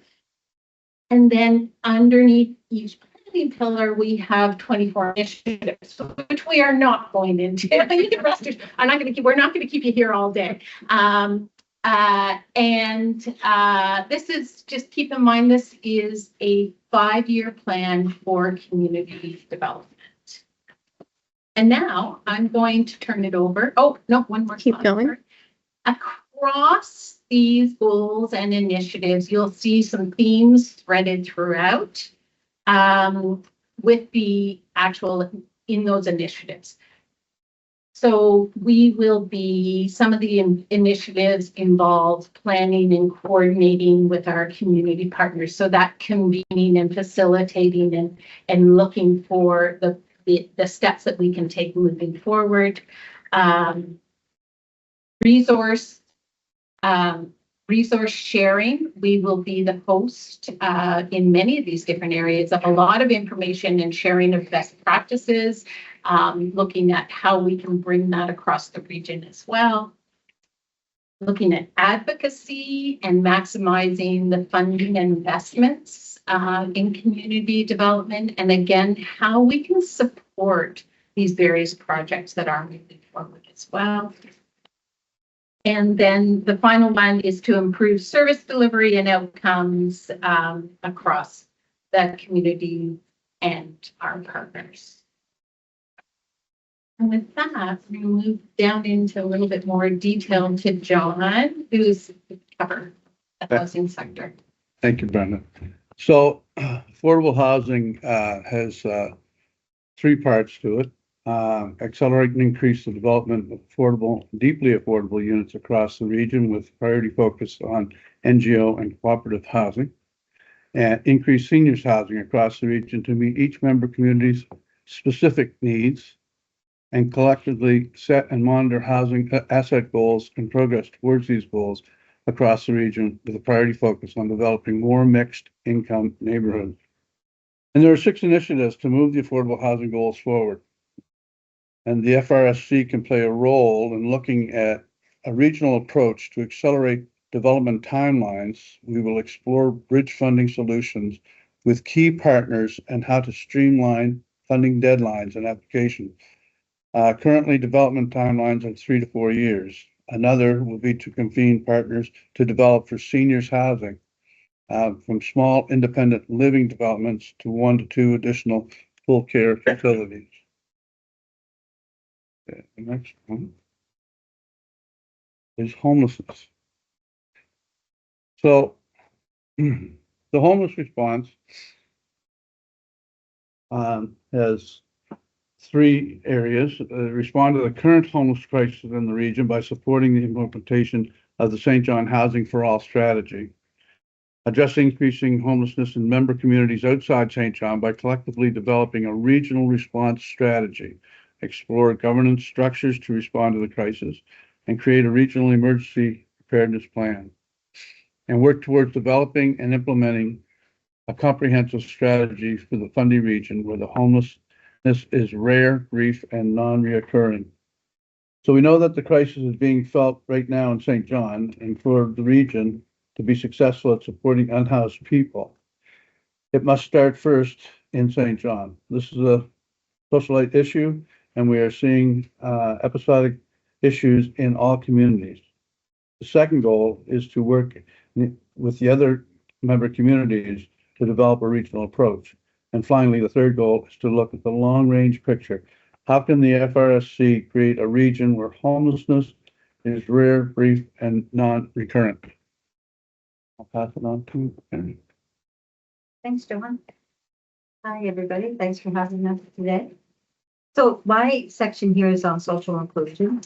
M: And then underneath each planning pillar, we have 24 initiatives, which we are not going into. You can rest assured, we're not going to keep you here all day. This is, just keep in mind, this is a 5-year plan for community development. And now I'm going to turn it over. Oh, no, one more.
I: Keep going.
M: Across these goals and initiatives, you'll see some themes threaded throughout with the actual in those initiatives. So some of the initiatives involve planning and coordinating with our community partners. So that convening and facilitating and looking for the steps that we can take moving forward. Resource sharing. We will be the host in many of these different areas of a lot of information and sharing of best practices, looking at how we can bring that across the region as well. Looking at advocacy and maximizing the funding and investments in community development. And again, how we can support these various projects that are moving forward as well. And then the final one is to improve service delivery and outcomes across the community and our partners. And with that, we move down into a little bit more detail to John, who's covered the housing sector.
L: Thank you, Brenda. So affordable housing has 3 parts to it. Accelerate and increase the development of deeply affordable units across the region with priority focus on NGO and cooperative housing, and increase seniors housing across the region to meet each member community's specific needs, and collectively set and monitor housing asset goals and progress towards these goals across the region with a priority focus on developing more mixed income neighborhoods. And there are 6 initiatives to move the affordable housing goals forward. And the FRSC can play a role in looking at a regional approach to accelerate development timelines. We will explore bridge funding solutions with key partners and how to streamline funding deadlines and applications. Currently, development timelines are 3 to 4 years. Another will be to convene partners to develop for seniors housing, from small independent living developments to 1 to 2 additional full care facilities. The next one is homelessness. So the homeless response has 3 areas. Respond to the current homeless crisis in the region by supporting the implementation of the St. John Housing for All strategy. Address increasing homelessness in member communities outside St. John by collectively developing a regional response strategy. Explore governance structures to respond to the crisis, and create a regional emergency preparedness plan. And work towards developing and implementing a comprehensive strategy for the Fundy region where the homelessness is rare, brief, and non-reoccurring. So we know that the crisis is being felt right now in St. John, and for the region to be successful at supporting unhoused people, it must start first in St. John. This is a socialite issue, and we are seeing episodic issues in all communities. The second goal is to work with the other member communities to develop a regional approach. And finally, the third goal is to look at the long-range picture. How can the FRSC create a region where homelessness is rare, brief, and non-recurrent? I'll pass it on to Amy.
N: Thanks, Johan. Hi, everybody. Thanks for having us today. So my section here is on social inclusion.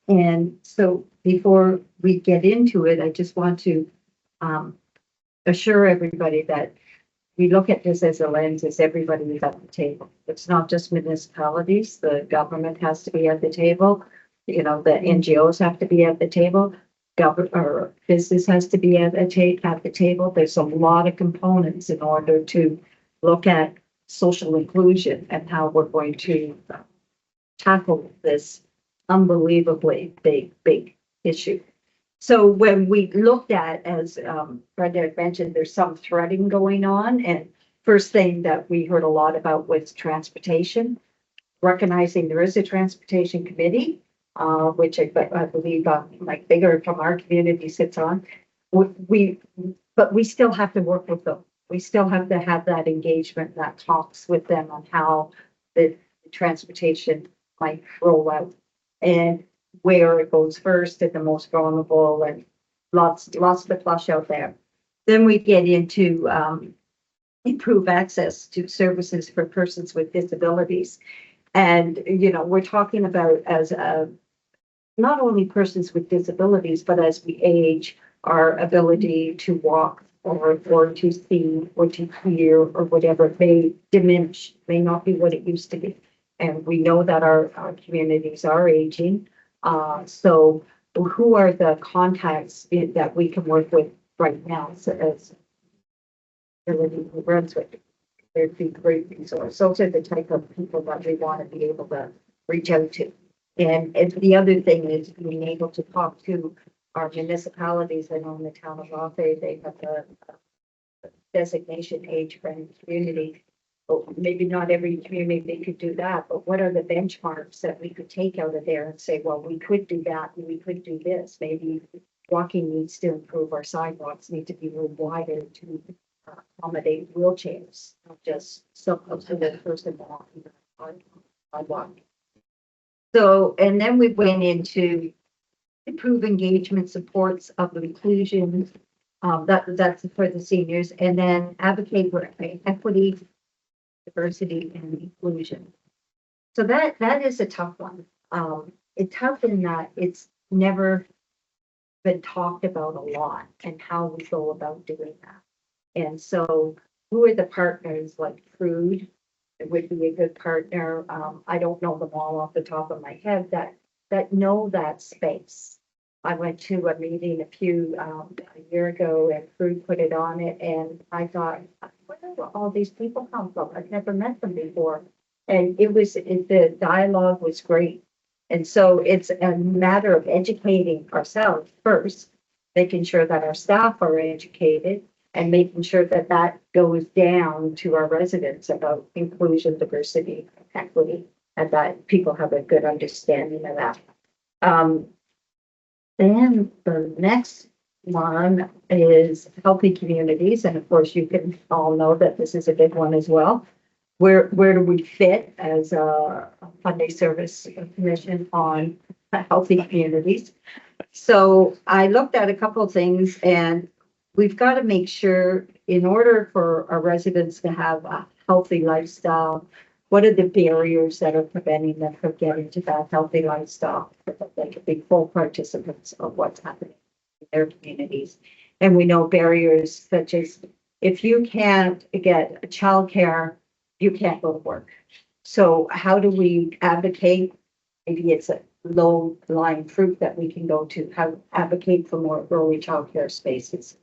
N: And so before we get into it, I just want to assure everybody that we look at this as a lens as everybody is at the table. It's not just municipalities. The government has to be at the table. You know, the NGOs have to be at the table. Or business has to be at the table. There's a lot of components in order to look at social inclusion and how we're going to tackle this unbelievably big issue. So when we looked at, as Brenda had mentioned, there's some threading going on. And first thing that we heard a lot about was transportation, recognizing there is a transportation committee, which I believe Mike Bigger from our community sits on. But we still have to work with them. We still have to have that engagement, that talks with them on how the transportation might roll out and where it goes first at the most vulnerable, and lots to flush out there. Then we get into improve access to services for persons with disabilities. And, you know, we're talking about as not only persons with disabilities, but as we age, our ability to walk or to see or to hear or whatever may diminish, may not be what it used to be. And we know that our communities are aging. So who are the contacts that we can work with right now? So as New Brunswick, there'd be great resource. Those are the type of people that we want to be able to reach out to. And the other thing is being able to talk to our municipalities. I know in the town of Rothway, they have the designation age-friendly community. But maybe not every community could do that, but what are the benchmarks that we could take out of there and say, well, we could do that and we could do this. Maybe walking needs to improve, our sidewalks need to be a little wider to accommodate wheelchairs, not just so the person walking on sidewalk. So, and then we went into improve engagement supports of inclusion. That's for the seniors, and then advocate for equity, diversity, and inclusion. So that is a tough one. It's tough in that it's never been talked about a lot and how we go about doing that. And so who are the partners? Like Crude, it would be a good partner. I don't know them all off the top of my head that know that space. I went to a meeting a year ago, and Crude put it on it, and I thought, where do all these people come from? I've never met them before. And the dialogue was great. And so it's a matter of educating ourselves first, making sure that our staff are educated, and making sure that that goes down to our residents about inclusion, diversity, equity, and that people have a good understanding of that. Then the next one is healthy communities. And of course, you can all know that this is a big one as well. Where do we fit as a Funday Service Commission on healthy communities? So I looked at a couple of things, and we've got to make sure, in order for our residents to have a healthy lifestyle, what are the barriers that are preventing them from getting to that healthy lifestyle? They could be full participants of what's happening in their communities. And we know barriers such as, if you can't get a childcare, you can't go to work. So how do we advocate? Maybe it's a low-lying fruit that we can go to. How advocate for more early childcare spaces?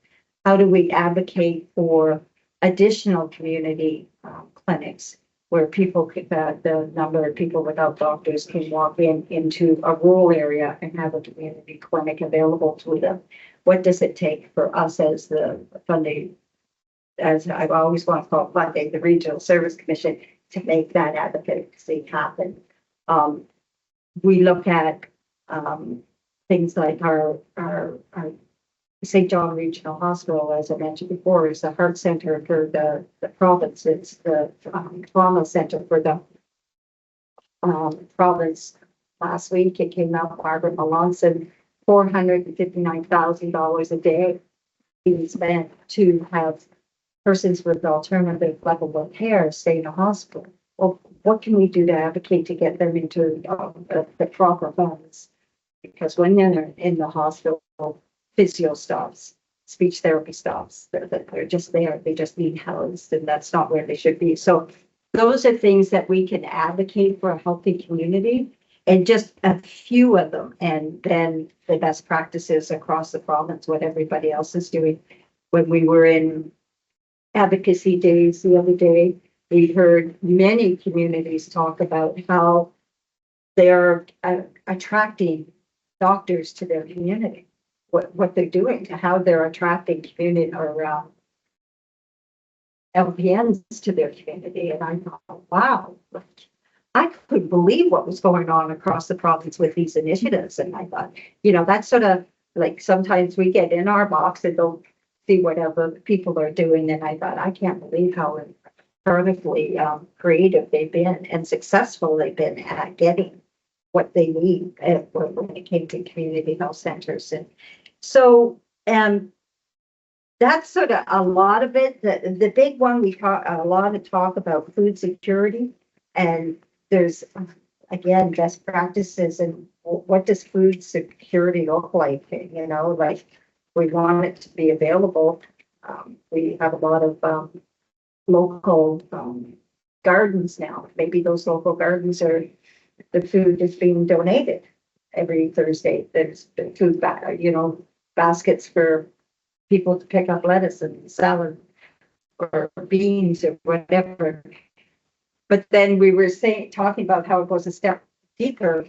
N: How do we advocate for additional community clinics where people could, the number of people without doctors can walk into a rural area and have a community clinic available to them. What does it take for us as the funding, as I've always want to call funding, the Regional Service Commission, to make that advocacy happen? We look at things like our St. John Regional Hospital, as I mentioned before, is the heart center for the province. It's the trauma center for the province. Last week, it came out, Margaret Melanson, $459,000 a day being spent to have persons with alternative level of care stay in a hospital. Well, what can we do to advocate to get them into the proper funds? Because when they're in the hospital, physio stops, speech therapy stops. They're just there. They just need housed, and that's not where they should be. So those are things that we can advocate for a healthy community, and just a few of them. And then the best practices across the province, what everybody else is doing. When we were in advocacy days the other day, we heard many communities talk about how they're attracting doctors to their community, what they're doing, how they're attracting community or LPNs to their community. And I thought, wow, I couldn't believe what was going on across the province with these initiatives. And I thought, that's sort of like sometimes we get in our box and don't see what other people are doing. And I thought, I can't believe how incredibly creative they've been and successful they've been at getting what they need when it came to community health centers. And so, that's sort of a lot of it. The big one, we talk a lot of talk about food security, and there's, again, best practices and what does food security look like? Like we want it to be available. We have a lot of local gardens now. Maybe those local gardens are, the food is being donated every Thursday. There's the food baskets for people to pick up lettuce and salad or beans or whatever. But then we were talking about how it goes a step deeper.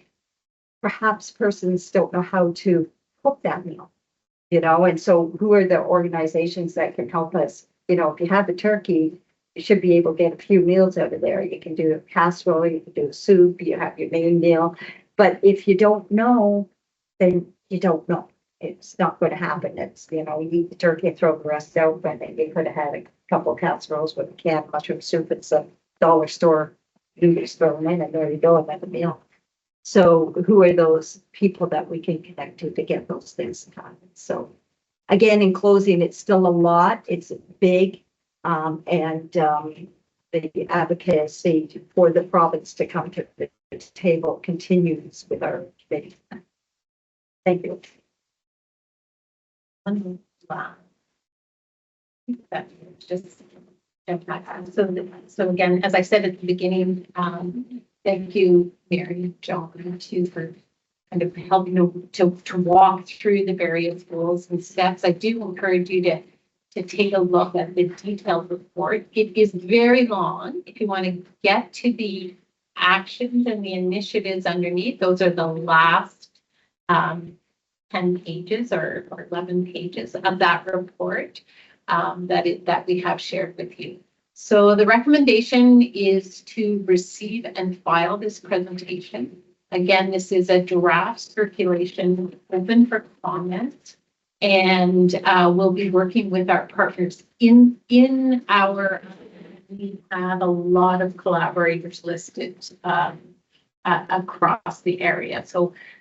N: Perhaps persons don't know how to cook that meal, and so who are the organizations that can help us? If you have the turkey, you should be able to get a few meals out of there. You can do a casserole, you can do a soup, you have your main meal. But if you don't know, then you don't know. It's not going to happen. It's, you eat the turkey and throw the rest out, but then you could have had a couple of casseroles with a canned mushroom soup and some dollar store noodles thrown in, and there you go, another meal. So who are those people that we can connect to get those things done? So again, in closing, it's still a lot. It's big. And the advocacy for the province to come to the table continues with our committee. Thank you.
M: Wow. That's just so again, as I said at the beginning, thank you, Mary, John, too, for kind of helping to walk through the various goals and steps. I do encourage you to take a look at the detailed report. It is very long. If you want to get to the actions and the initiatives underneath, those are the last 10 pages or 11 pages of that report that we have shared with you. So the recommendation is to receive and file this presentation. Again, this is a draft circulation open for comment. And we'll be working with our partners we have a lot of collaborators listed across the area.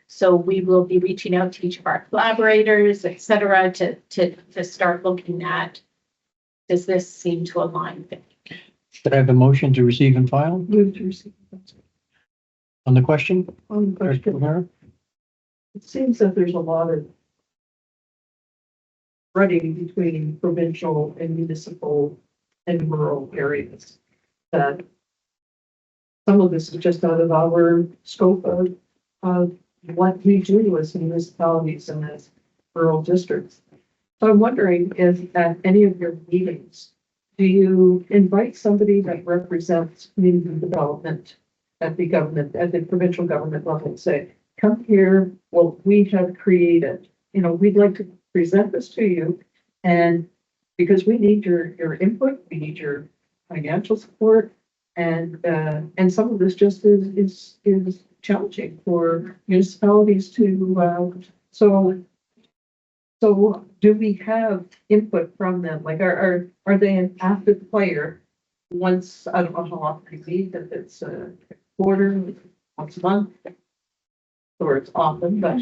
M: So we will be reaching out to each of our collaborators, et cetera, to start looking at, does this seem to align?
C: Should I have a motion to receive and file
E: Move to receive.
C: on the question?
E: On the question,
C: O'Hara?
E: it seems that there's a lot of running between provincial and municipal and rural areas. That some of this is just out of our scope of what we do as municipalities and as rural districts. So I'm wondering if at any of your meetings, do you invite somebody that represents community development at the provincial government level and say, come here, what we have created, we'd like to present this to you. And because we need your input, we need your financial support. And some of this just is challenging for municipalities to, so do we have input from them? Like, are they an active player? Once, I don't know how often you meet, if it's a quarter, once a month, or it's often, but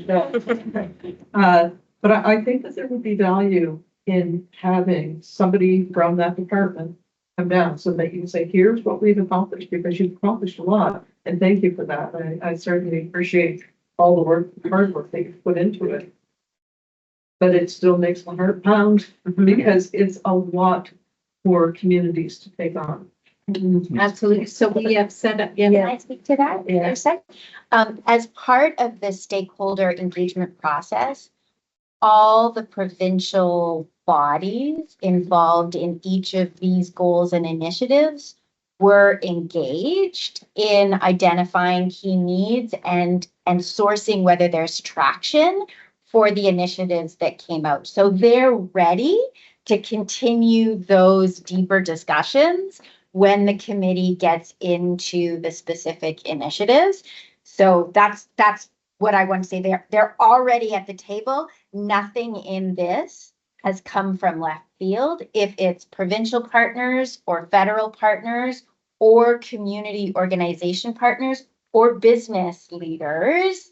E: I think that there would be value in having somebody from that department come down so that you can say, here's what we've accomplished, because you've accomplished a lot, and thank you for that. I certainly appreciate all the work, hard work that you've put into it. But it still makes my heart pound because it's a lot for communities to take on.
M: Absolutely. So we have set up, yeah.
N: Can I speak to that for a sec? As part of the stakeholder engagement process, all the provincial bodies involved in each of these goals and initiatives were engaged in identifying key needs and sourcing whether there's traction for the initiatives that came out. So they're ready to continue those deeper discussions when the committee gets into the specific initiatives. So that's what I want to say. They're already at the table. Nothing in this has come from left field. If it's provincial partners or federal partners or community organization partners or business leaders,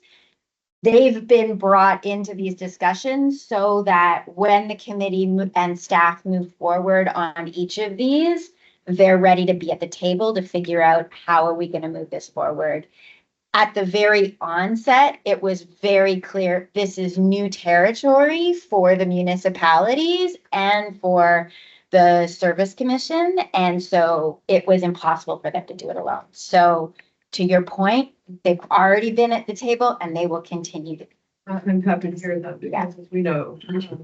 N: they've been brought into these discussions so that when the committee and staff move forward on each of these, they're ready to be at the table to figure out how are we going to move this forward. At the very onset, it was very clear this is new territory for the municipalities and for the Service Commission. And so it was impossible for them to do it alone. So to your point, they've already been at the table and they will continue to.
E: I'm happy to hear that because as we know,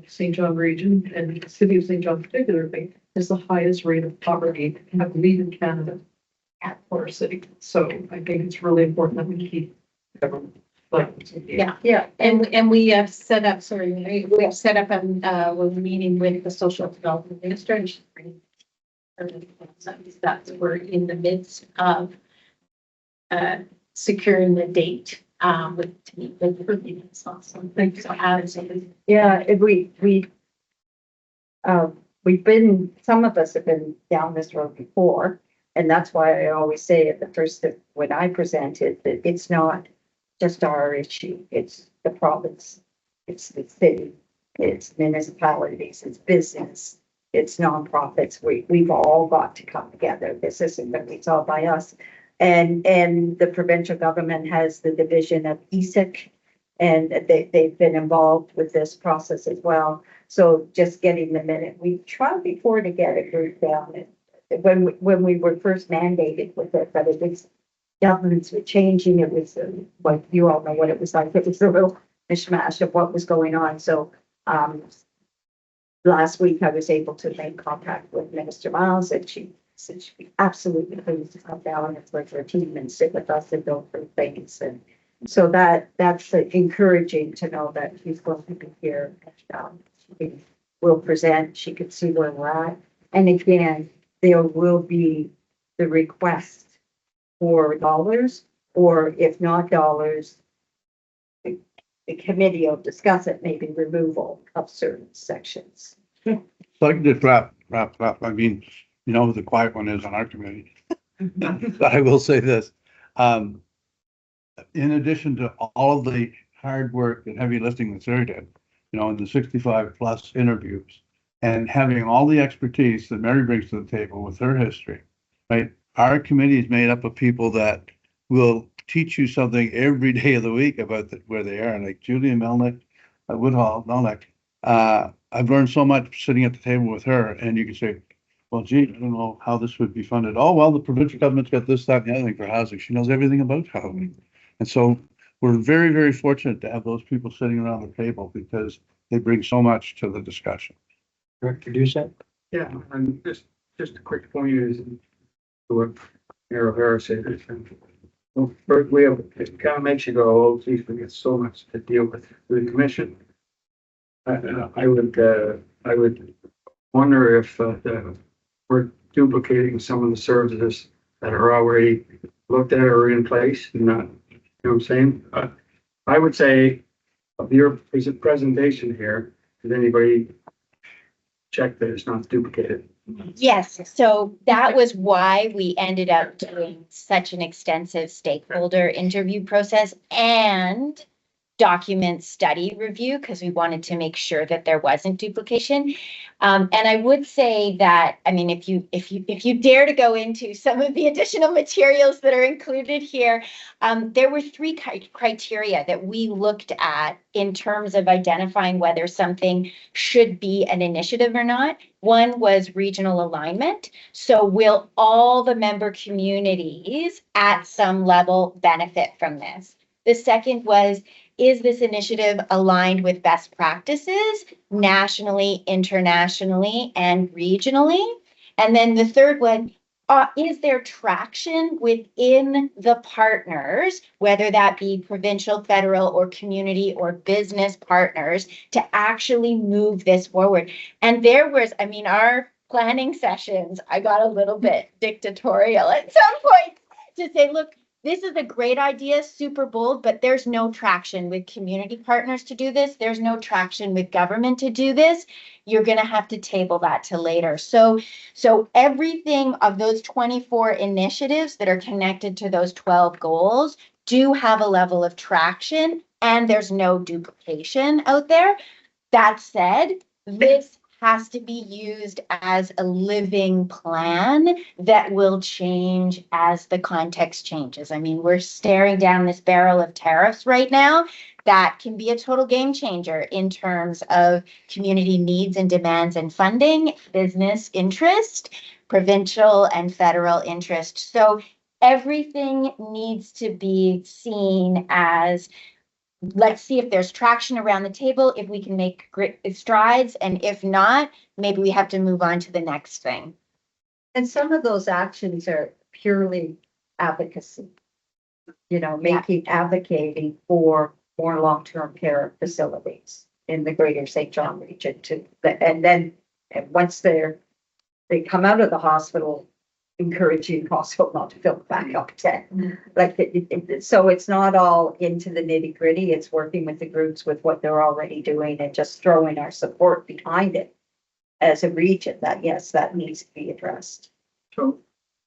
E: St. John region and the city of St. John particularly is the highest rate of poverty, I believe, in Canada at our city. So I think it's really important that we keep government.
M: Yeah. And we have set up, we have set up we're meeting with the social development administration. That's we're in the midst of securing the date to meet with the meetings also. Thank you. So absolutely.
N: Yeah, we've been, some of us have been down this road before. And that's why I always say at the first, when I present it, that it's not just our issue. It's the province, it's the city, it's municipalities, it's business, it's nonprofits. We've all got to come together. This isn't going to be solved by us. And the provincial government has the division of ESIC, and they've been involved with this process as well. So just getting the minute, we tried before to get it moved down when we were first mandated with it, but it was governments were changing. It was like you all know what it was like. It was a real mishmash of what was going on. So last week I was able to make contact with Minister Miles, and she said she'd be absolutely pleased to come down with her team and sit with us and go through things. And so that's encouraging to know that she's going to be here. She will present. She could see where we're at. And again, there will be the request for dollars, or if not dollars, the committee will discuss it, maybe removal of certain sections.
L: So I can just wrap. I mean, you know who the quiet one is on our committee. But I will say this. In addition to all of the hard work and heavy lifting that Sarah did, in the 65 plus interviews, and having all the expertise that Mary brings to the table with her history, right? Our committee is made up of people that will teach you something every day of the week about where they are. Like Julia Melnick, Melnick. I've learned so much sitting at the table with her, and you can say, well, gee, I don't know how this would be funded. Oh, well, the provincial government's got this, that, and the other thing for housing. She knows everything about housing. And so we're very, very fortunate to have those people sitting around the table because they bring so much to the discussion.
C: Director Doucette?
B: Yeah, and just just a quick point is to what Mayor O'Hara said. Well, first, we have, it kind of makes you go, oh, geez, we get so much to deal with the commission. I would wonder if we're duplicating some of the services that are already looked at or in place and not, you know what I'm saying? I would say of your presentation here, did anybody check that it's not duplicated?
O: Yes, so that was why we ended up doing such an extensive stakeholder interview process and document study review, because we wanted to make sure that there wasn't duplication. And I would say that, I mean, if you dare to go into some of the additional materials that are included here, there were three criteria that we looked at in terms of identifying whether something should be an initiative or not. One was regional alignment. So will all the member communities at some level benefit from this? The second was, is this initiative aligned with best practices nationally, internationally, and regionally? And then the third one, is there traction within the partners, whether that be provincial, federal, or community or business partners, to actually move this forward? And there was, I mean, our planning sessions, I got a little bit dictatorial at some point to say, look, this is a great idea, super bold, but there's no traction with community partners to do this. There's no traction with government to do this. You're going to have to table that to later. So everything of those 24 initiatives that are connected to those 12 goals do have a level of traction, and there's no duplication out there. That said, this has to be used as a living plan that will change as the context changes. I mean, we're staring down this barrel of tariffs right now. That can be a total game changer in terms of community needs and demands and funding, business interest, provincial and federal interest. So everything needs to be seen as, let's see if there's traction around the table, if we can make great strides, and if not, maybe we have to move on to the next thing.
N: And some of those actions are purely advocacy. You know, advocating for more long-term care facilities in the greater St. John region too. And then once they come out of the hospital, encouraging the hospital not to fill back up again. Like, so it's not all into the nitty gritty. It's working with the groups with what they're already doing and just throwing our support behind it as a region that, yes, that needs to be addressed.
B: So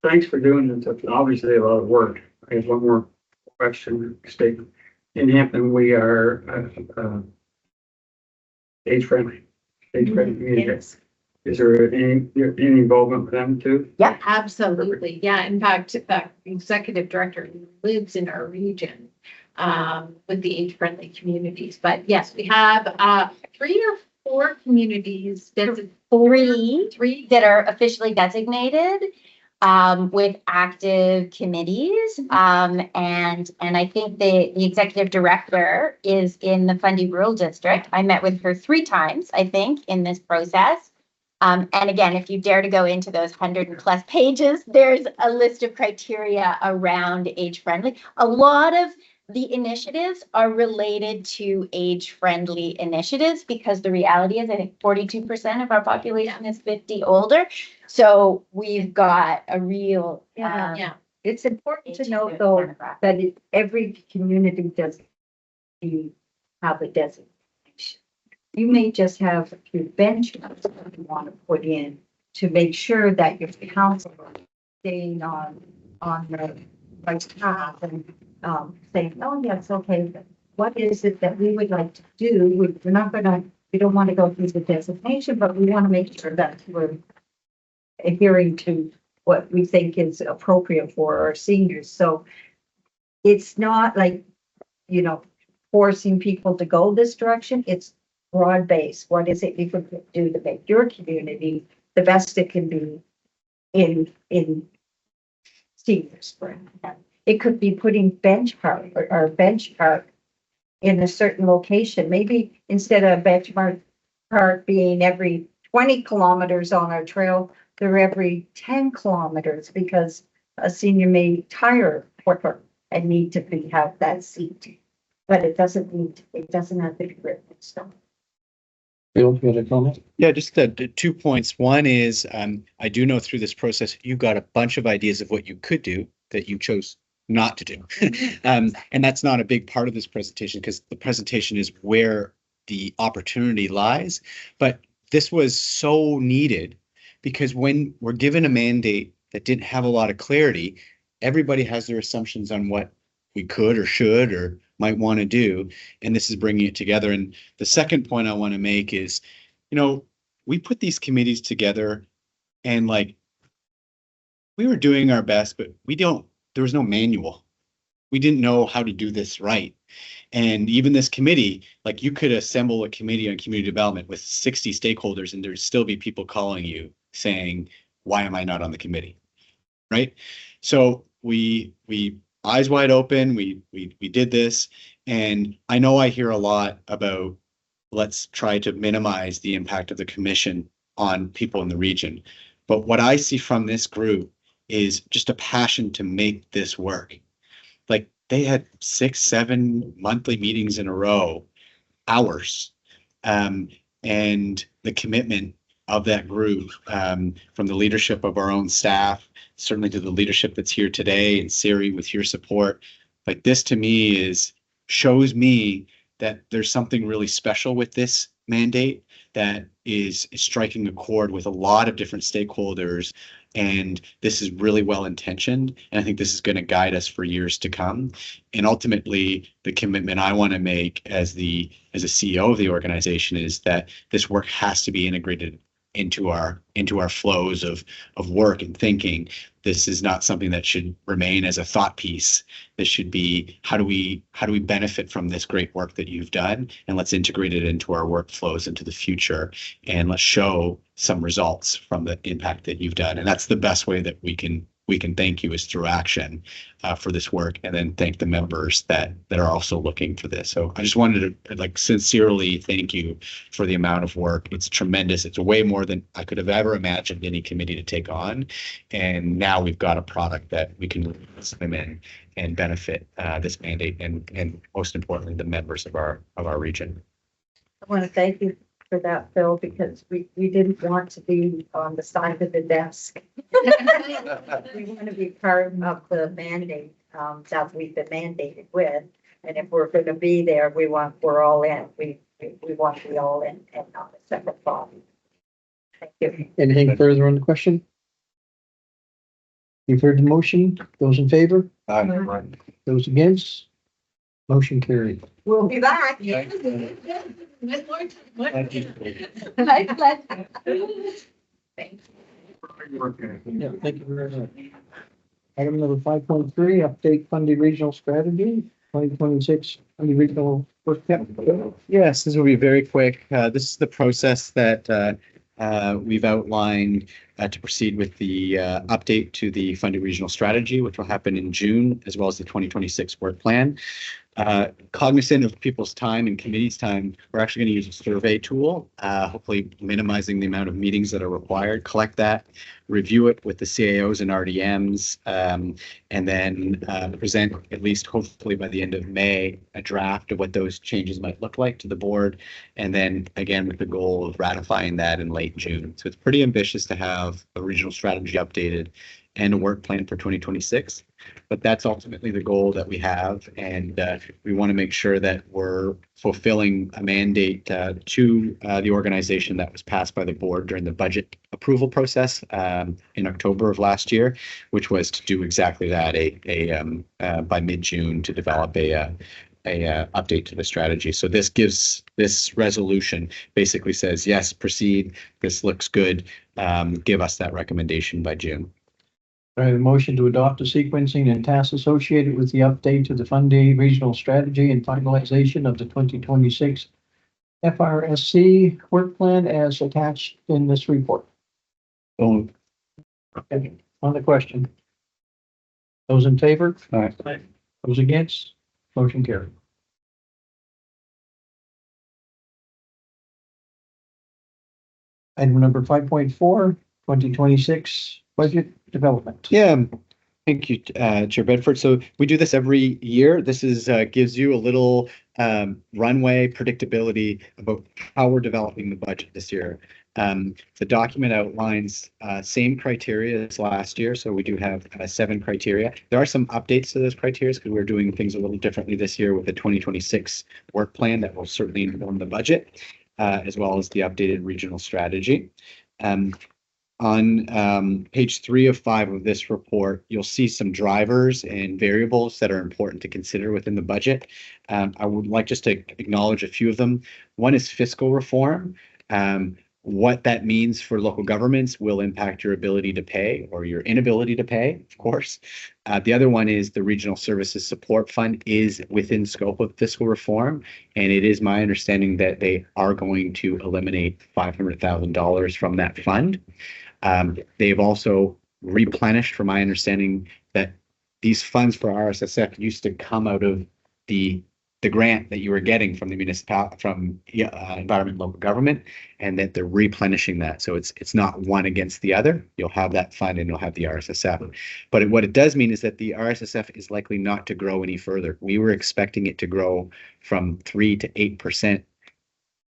B: thanks for doing this. It's obviously a lot of work. I have one more question statement. In Hampton, we are age-friendly community. Is there any involvement with them too?
M: Yeah, absolutely. Yeah, in fact, the executive director lives in our region with the age-friendly communities. But yes, we have 3 or 4 communities. There's
O: Three that are officially designated with active committees. And I think the executive director is in the Fundy Rural District. I met with her 3 times, I think, in this process. And again, if you dare to go into those 100+ pages, there's a list of criteria around age-friendly. A lot of the initiatives are related to age-friendly initiatives because the reality is, I think 42% of our population is 50 older. So we've got a real,
N: It's important to note though, that every community does have a designation. You may just have a few benchmarks that you want to put in to make sure that your council is staying on the right path and saying, oh, yes, okay, what is it that we would like to do? We don't want to go through the designation, but we want to make sure that we're adhering to what we think is appropriate for our seniors. So it's not like, you know, forcing people to go this direction. It's broad base. What is it you can do to make your community the best it can be in seniors? It could be putting bench park in a certain location. Maybe instead of benchmark park being every 20 kilometers on our trail, they're every 10 kilometers because a senior may tire quicker and need to have that seat. But it doesn't have to be written in stone.
C: Bill, you got a comment?
D: Yeah, just the 2 points. One is, I do know through this process, you got a bunch of ideas of what you could do that you chose not to do. And that's not a big part of this presentation because the presentation is where the opportunity lies. But this was so needed because when we're given a mandate that didn't have a lot of clarity, everybody has their assumptions on what we could or should or might want to do. And this is bringing it together. And the second point I want to make is, we put these committees together and like, we were doing our best, but there was no manual. We didn't know how to do this right. And even this committee, like you could assemble a committee on community development with 60 stakeholders and there'd still be people calling you saying, why am I not on the committee? Right? So we eyes wide open, we did this. And I know I hear a lot about let's try to minimize the impact of the commission on people in the region. But what I see from this group is just a passion to make this work. Like they had 6, 7 monthly meetings in a row, hours. And the commitment of that group, from the leadership of our own staff, certainly to the leadership that's here today, and Siri with your support, like this to me shows me that there's something really special with this mandate that is striking a chord with a lot of different stakeholders. And this is really well intentioned. And I think this is going to guide us for years to come. And ultimately, the commitment I want to make as a CEO of the organization is that this work has to be integrated into our flows of work and thinking. This is not something that should remain as a thought piece. This should be how do we benefit from this great work that you've done, and let's integrate it into our workflows into the future, and let's show some results from the impact that you've done. And that's the best way that we can thank you is through action for this work, and then thank the members that are also looking for this. So I just wanted to sincerely thank you for the amount of work. It's tremendous. It's way more than I could have ever imagined any committee to take on. And now we've got a product that we can implement and benefit this mandate and most importantly, the members of our region.
N: I want to thank you for that, Phil, because we didn't want to be on the side of the desk. We want to be part of the mandate that we've been mandated with. And if we're going to be there, we're all in. We want to be all in and not a separate thought. Thank you.
C: Anything further on the question? You've heard the motion. Those in favor?
L: Right.
C: Those against? Motion carried.
N: We'll be back.
C: Thank
N: My pleasure.
C: Yeah, thank you very much. Item number 5.3, update funding regional strategy, 2026 funding regional work capital.
D: Yes, this will be very quick. This is the process that we've outlined to proceed with the update to the funded regional strategy, which will happen in June, as well as the 2026 work plan. Cognizant of people's time and committee's time, we're actually going to use a survey tool, hopefully minimizing the amount of meetings that are required, collect that, review it with the CAOs and RDMs, and then present, at least hopefully by the end of May, a draft of what those changes might look like to the board. And then again, with the goal of ratifying that in late June. So it's pretty ambitious to have a regional strategy updated and a work plan for 2026. But that's ultimately the goal that we have. And we want to make sure that we're fulfilling a mandate to the organization that was passed by the board during the budget approval process in October of last year, which was to do exactly that, by mid-June to develop a update to the strategy. So this resolution basically says, yes, proceed. This looks good. Give us that recommendation by June.
C: I have a motion to adopt the sequencing and tasks associated with the update to the Fundy regional strategy and finalization of the 2026 FRSC work plan as attached in this report. Okay. On the question. Those in favor?
L: Aye.
C: Those against? Motion carried. Item number 5.4, 2026 budget development.
D: Yeah, thank you, Chair Bedford. So we do this every year. This is gives you a little runway predictability about how we're developing the budget this year. The document outlines same criteria as last year. So we do have 7 criteria. There are some updates to those criteria because we're doing things a little differently this year with the 2026 work plan that will certainly inform the budget, as well as the updated regional strategy. On page 3 of 5 of this report, you'll see some drivers and variables that are important to consider within the budget. I would like just to acknowledge a few of them. One is fiscal reform. What that means for local governments will impact your ability to pay or your inability to pay, of course. The other one is the Regional Services Support Fund is within scope of fiscal reform, and it is my understanding that they are going to eliminate $500,000 from that fund. They've also replenished, from my understanding, that these funds for RSSF used to come out of the grant that you were getting from the environment and local government, and that they're replenishing that. So it's not one against the other. You'll have that fund and you'll have the RSSF. But what it does mean is that the RSSF is likely not to grow any further. We were expecting it to grow from 3 to 8%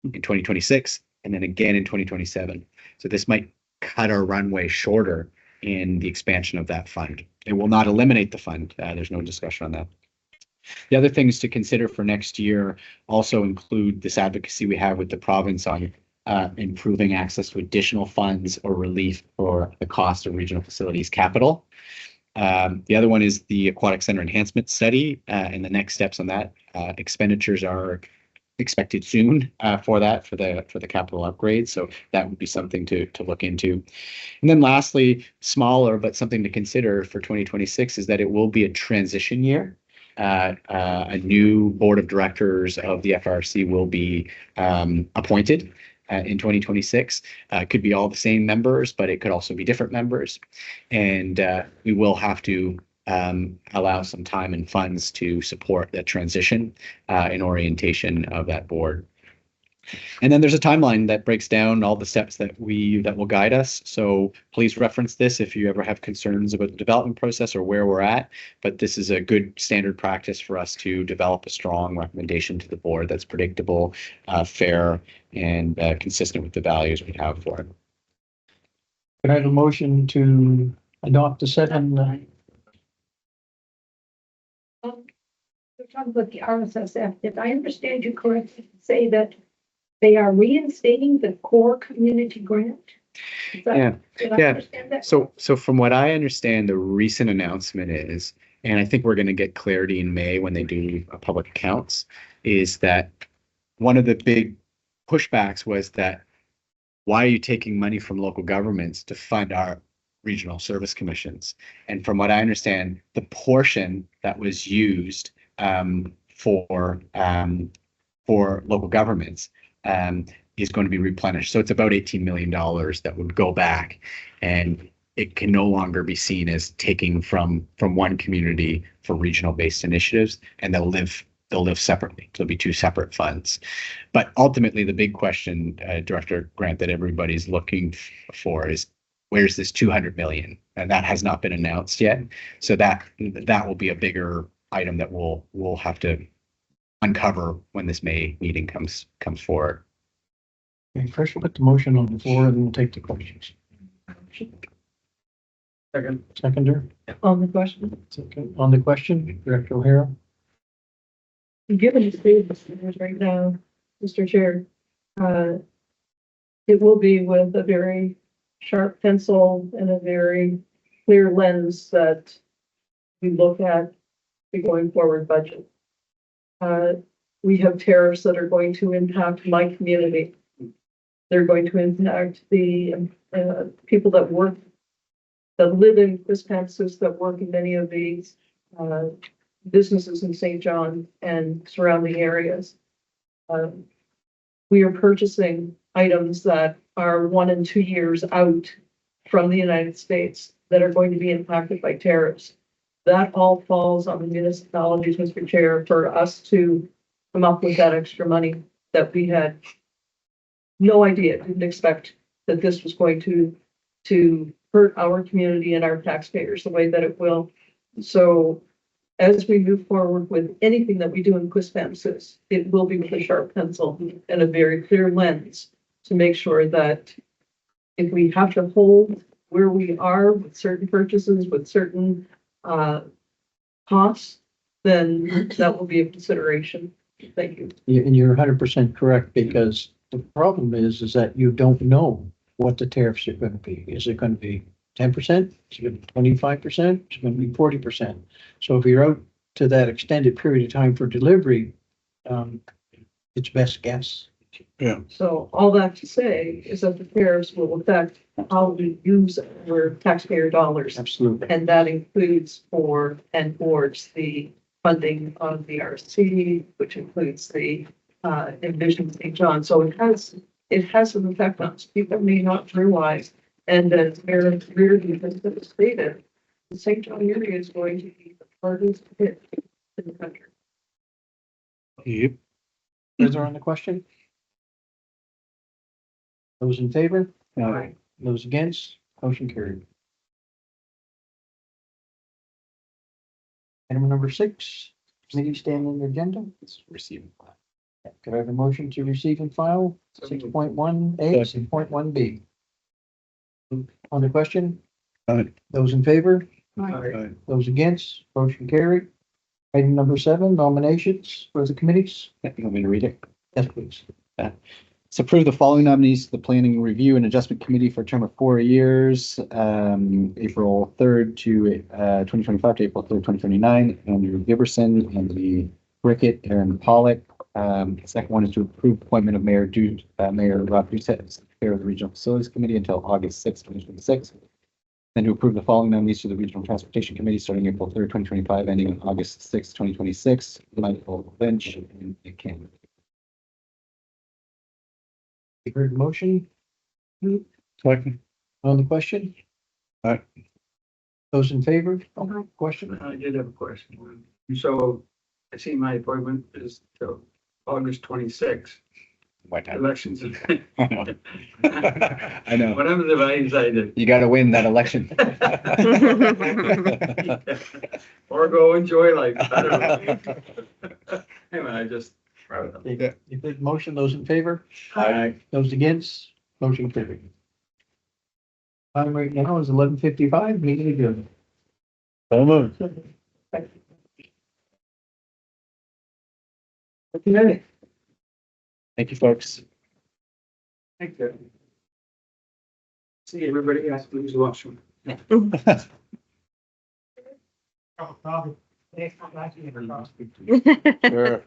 D: in 2026, and then again in 2027. So this might cut our runway shorter in the expansion of that fund. It will not eliminate the fund. There's no discussion on that. The other things to consider for next year also include this advocacy we have with the province on improving access to additional funds or relief for the cost of regional facilities capital. The other one is the Aquatic Center Enhancement Study, and the next steps on that. Expenditures are expected soon for the capital upgrade. So that would be something to look into. And then lastly, smaller, but something to consider for 2026 is that it will be a transition year. A new board of directors of the FRSC will be appointed in 2026. It could be all the same members, but it could also be different members. And we will have to allow some time and funds to support that transition and orientation of that board. And then there's a timeline that breaks down all the steps that will guide us. So please reference this if you ever have concerns about the development process or where we're at. But this is a good standard practice for us to develop a strong recommendation to the board that's predictable, fair, and consistent with the values we have for it.
C: Can I have a motion to adopt the 7?
A: We're talking about the RSSF. Did I understand you correctly to say that they are reinstating the core community grant?
D: Yeah.
A: Did I
D: Yeah.
A: understand that?
D: So from what I understand, the recent announcement is, and I think we're going to get clarity in May when they do public accounts, is that one of the big pushbacks was that why are you taking money from local governments to fund our regional service commissions? And from what I understand, the portion that was used for local governments is going to be replenished. So it's about $18 million that would go back, and it can no longer be seen as taking from one community for regional based initiatives, and they'll live separately. So it'll be 2 separate funds. But ultimately, the big question, Director Grant, that everybody's looking for is, where's this 200 million? And that has not been announced yet. So that will be a bigger item that we'll have to uncover when this May meeting comes forward.
C: Okay, first we'll put the motion on the floor and then we'll take the questions.
B: Second.
C: Seconder?
E: On the question,
C: Second. On the question, Director O'Hara?
E: given the state of affairs right now, Mr. Chair, it will be with a very sharp pencil and a very clear lens that we look at the going forward budget. We have tariffs that are going to impact my community. They're going to impact the people that live in Quispamsis, that work in many of these businesses in St. John and surrounding areas. We are purchasing items that are 1 and 2 years out from the United States that are going to be impacted by tariffs. That all falls on the municipalities, Mr. Chair, for us to come up with that extra money that we had no idea, didn't expect that this was going to to hurt our community and our taxpayers the way that it will. So as we move forward with anything that we do in Quispamsis, it will be with a sharp pencil and a very clear lens to make sure that if we have to hold where we are with certain purchases, with certain costs, then that will be a consideration. Thank you.
C: And you're 100% correct, because the problem is that you don't know what the tariffs are going to be. Is it going to be 10%? Is it going to be 25%? Is it going to be 40%? So if you're out to that extended period of time for delivery, it's best guess.
L: Yeah.
E: So all that to say is that the tariffs will affect how we use our taxpayer dollars.
C: Absolutely.
E: And that includes for and towards the funding of the RC, which includes the Envision St. John. So it has an effect on us. People may not realize, and as Mayor Reardon has stated, the St. John area is going to be the hardest hit in the country.
L: Yep.
C: Further on the question? Those in favor?
L: Aye.
C: Those against? Motion carried. Item number 6, committee standing agenda.
D: Let's receive.
C: Could I have a motion to receive and file 6.1A, 6.1B? On the question?
L: Aye.
C: Those in favor?
L: Aye.
C: Those against? Motion carried. Item number 7, nominations for the committees.
D: You want me to read it?
C: Yes, please.
D: So approve the following nominees to the Planning Review and Adjustment Committee for a term of 4 years, April 3rd to 2025 to April 3rd, 2029. Andrew Giberson, Anthony Brickett, Aaron Pollock. The second one is to approve appointment of Mayor Rob Doucette as Chair of the Regional Facilities Committee until August 6th, 2026. Then to approve the following nominees to the Regional Transportation Committee starting April 3rd, 2025, ending on August 6th, 2026. Michael Lynch and Nick Cameron.
C: You heard the motion
L: Second.
C: on the question?
L: Aye.
C: Those in favor? Question?
B: I did have a question. So I see my appointment is till August 26th.
D: White time.
B: Elections.
D: I know. I know.
B: Whatever the values I did.
D: You got to win that election.
B: Or go enjoy life. I don't know. Anyway, I just.
C: You heard the motion, those in favor?
B: Aye.
C: Those against? Motion carried. Time right now is 11:55, meeting adjourned.
L: So moved.
E: Okay.
D: Thank you, folks.
B: Thank you. See everybody else, please watch them.
L: Sure.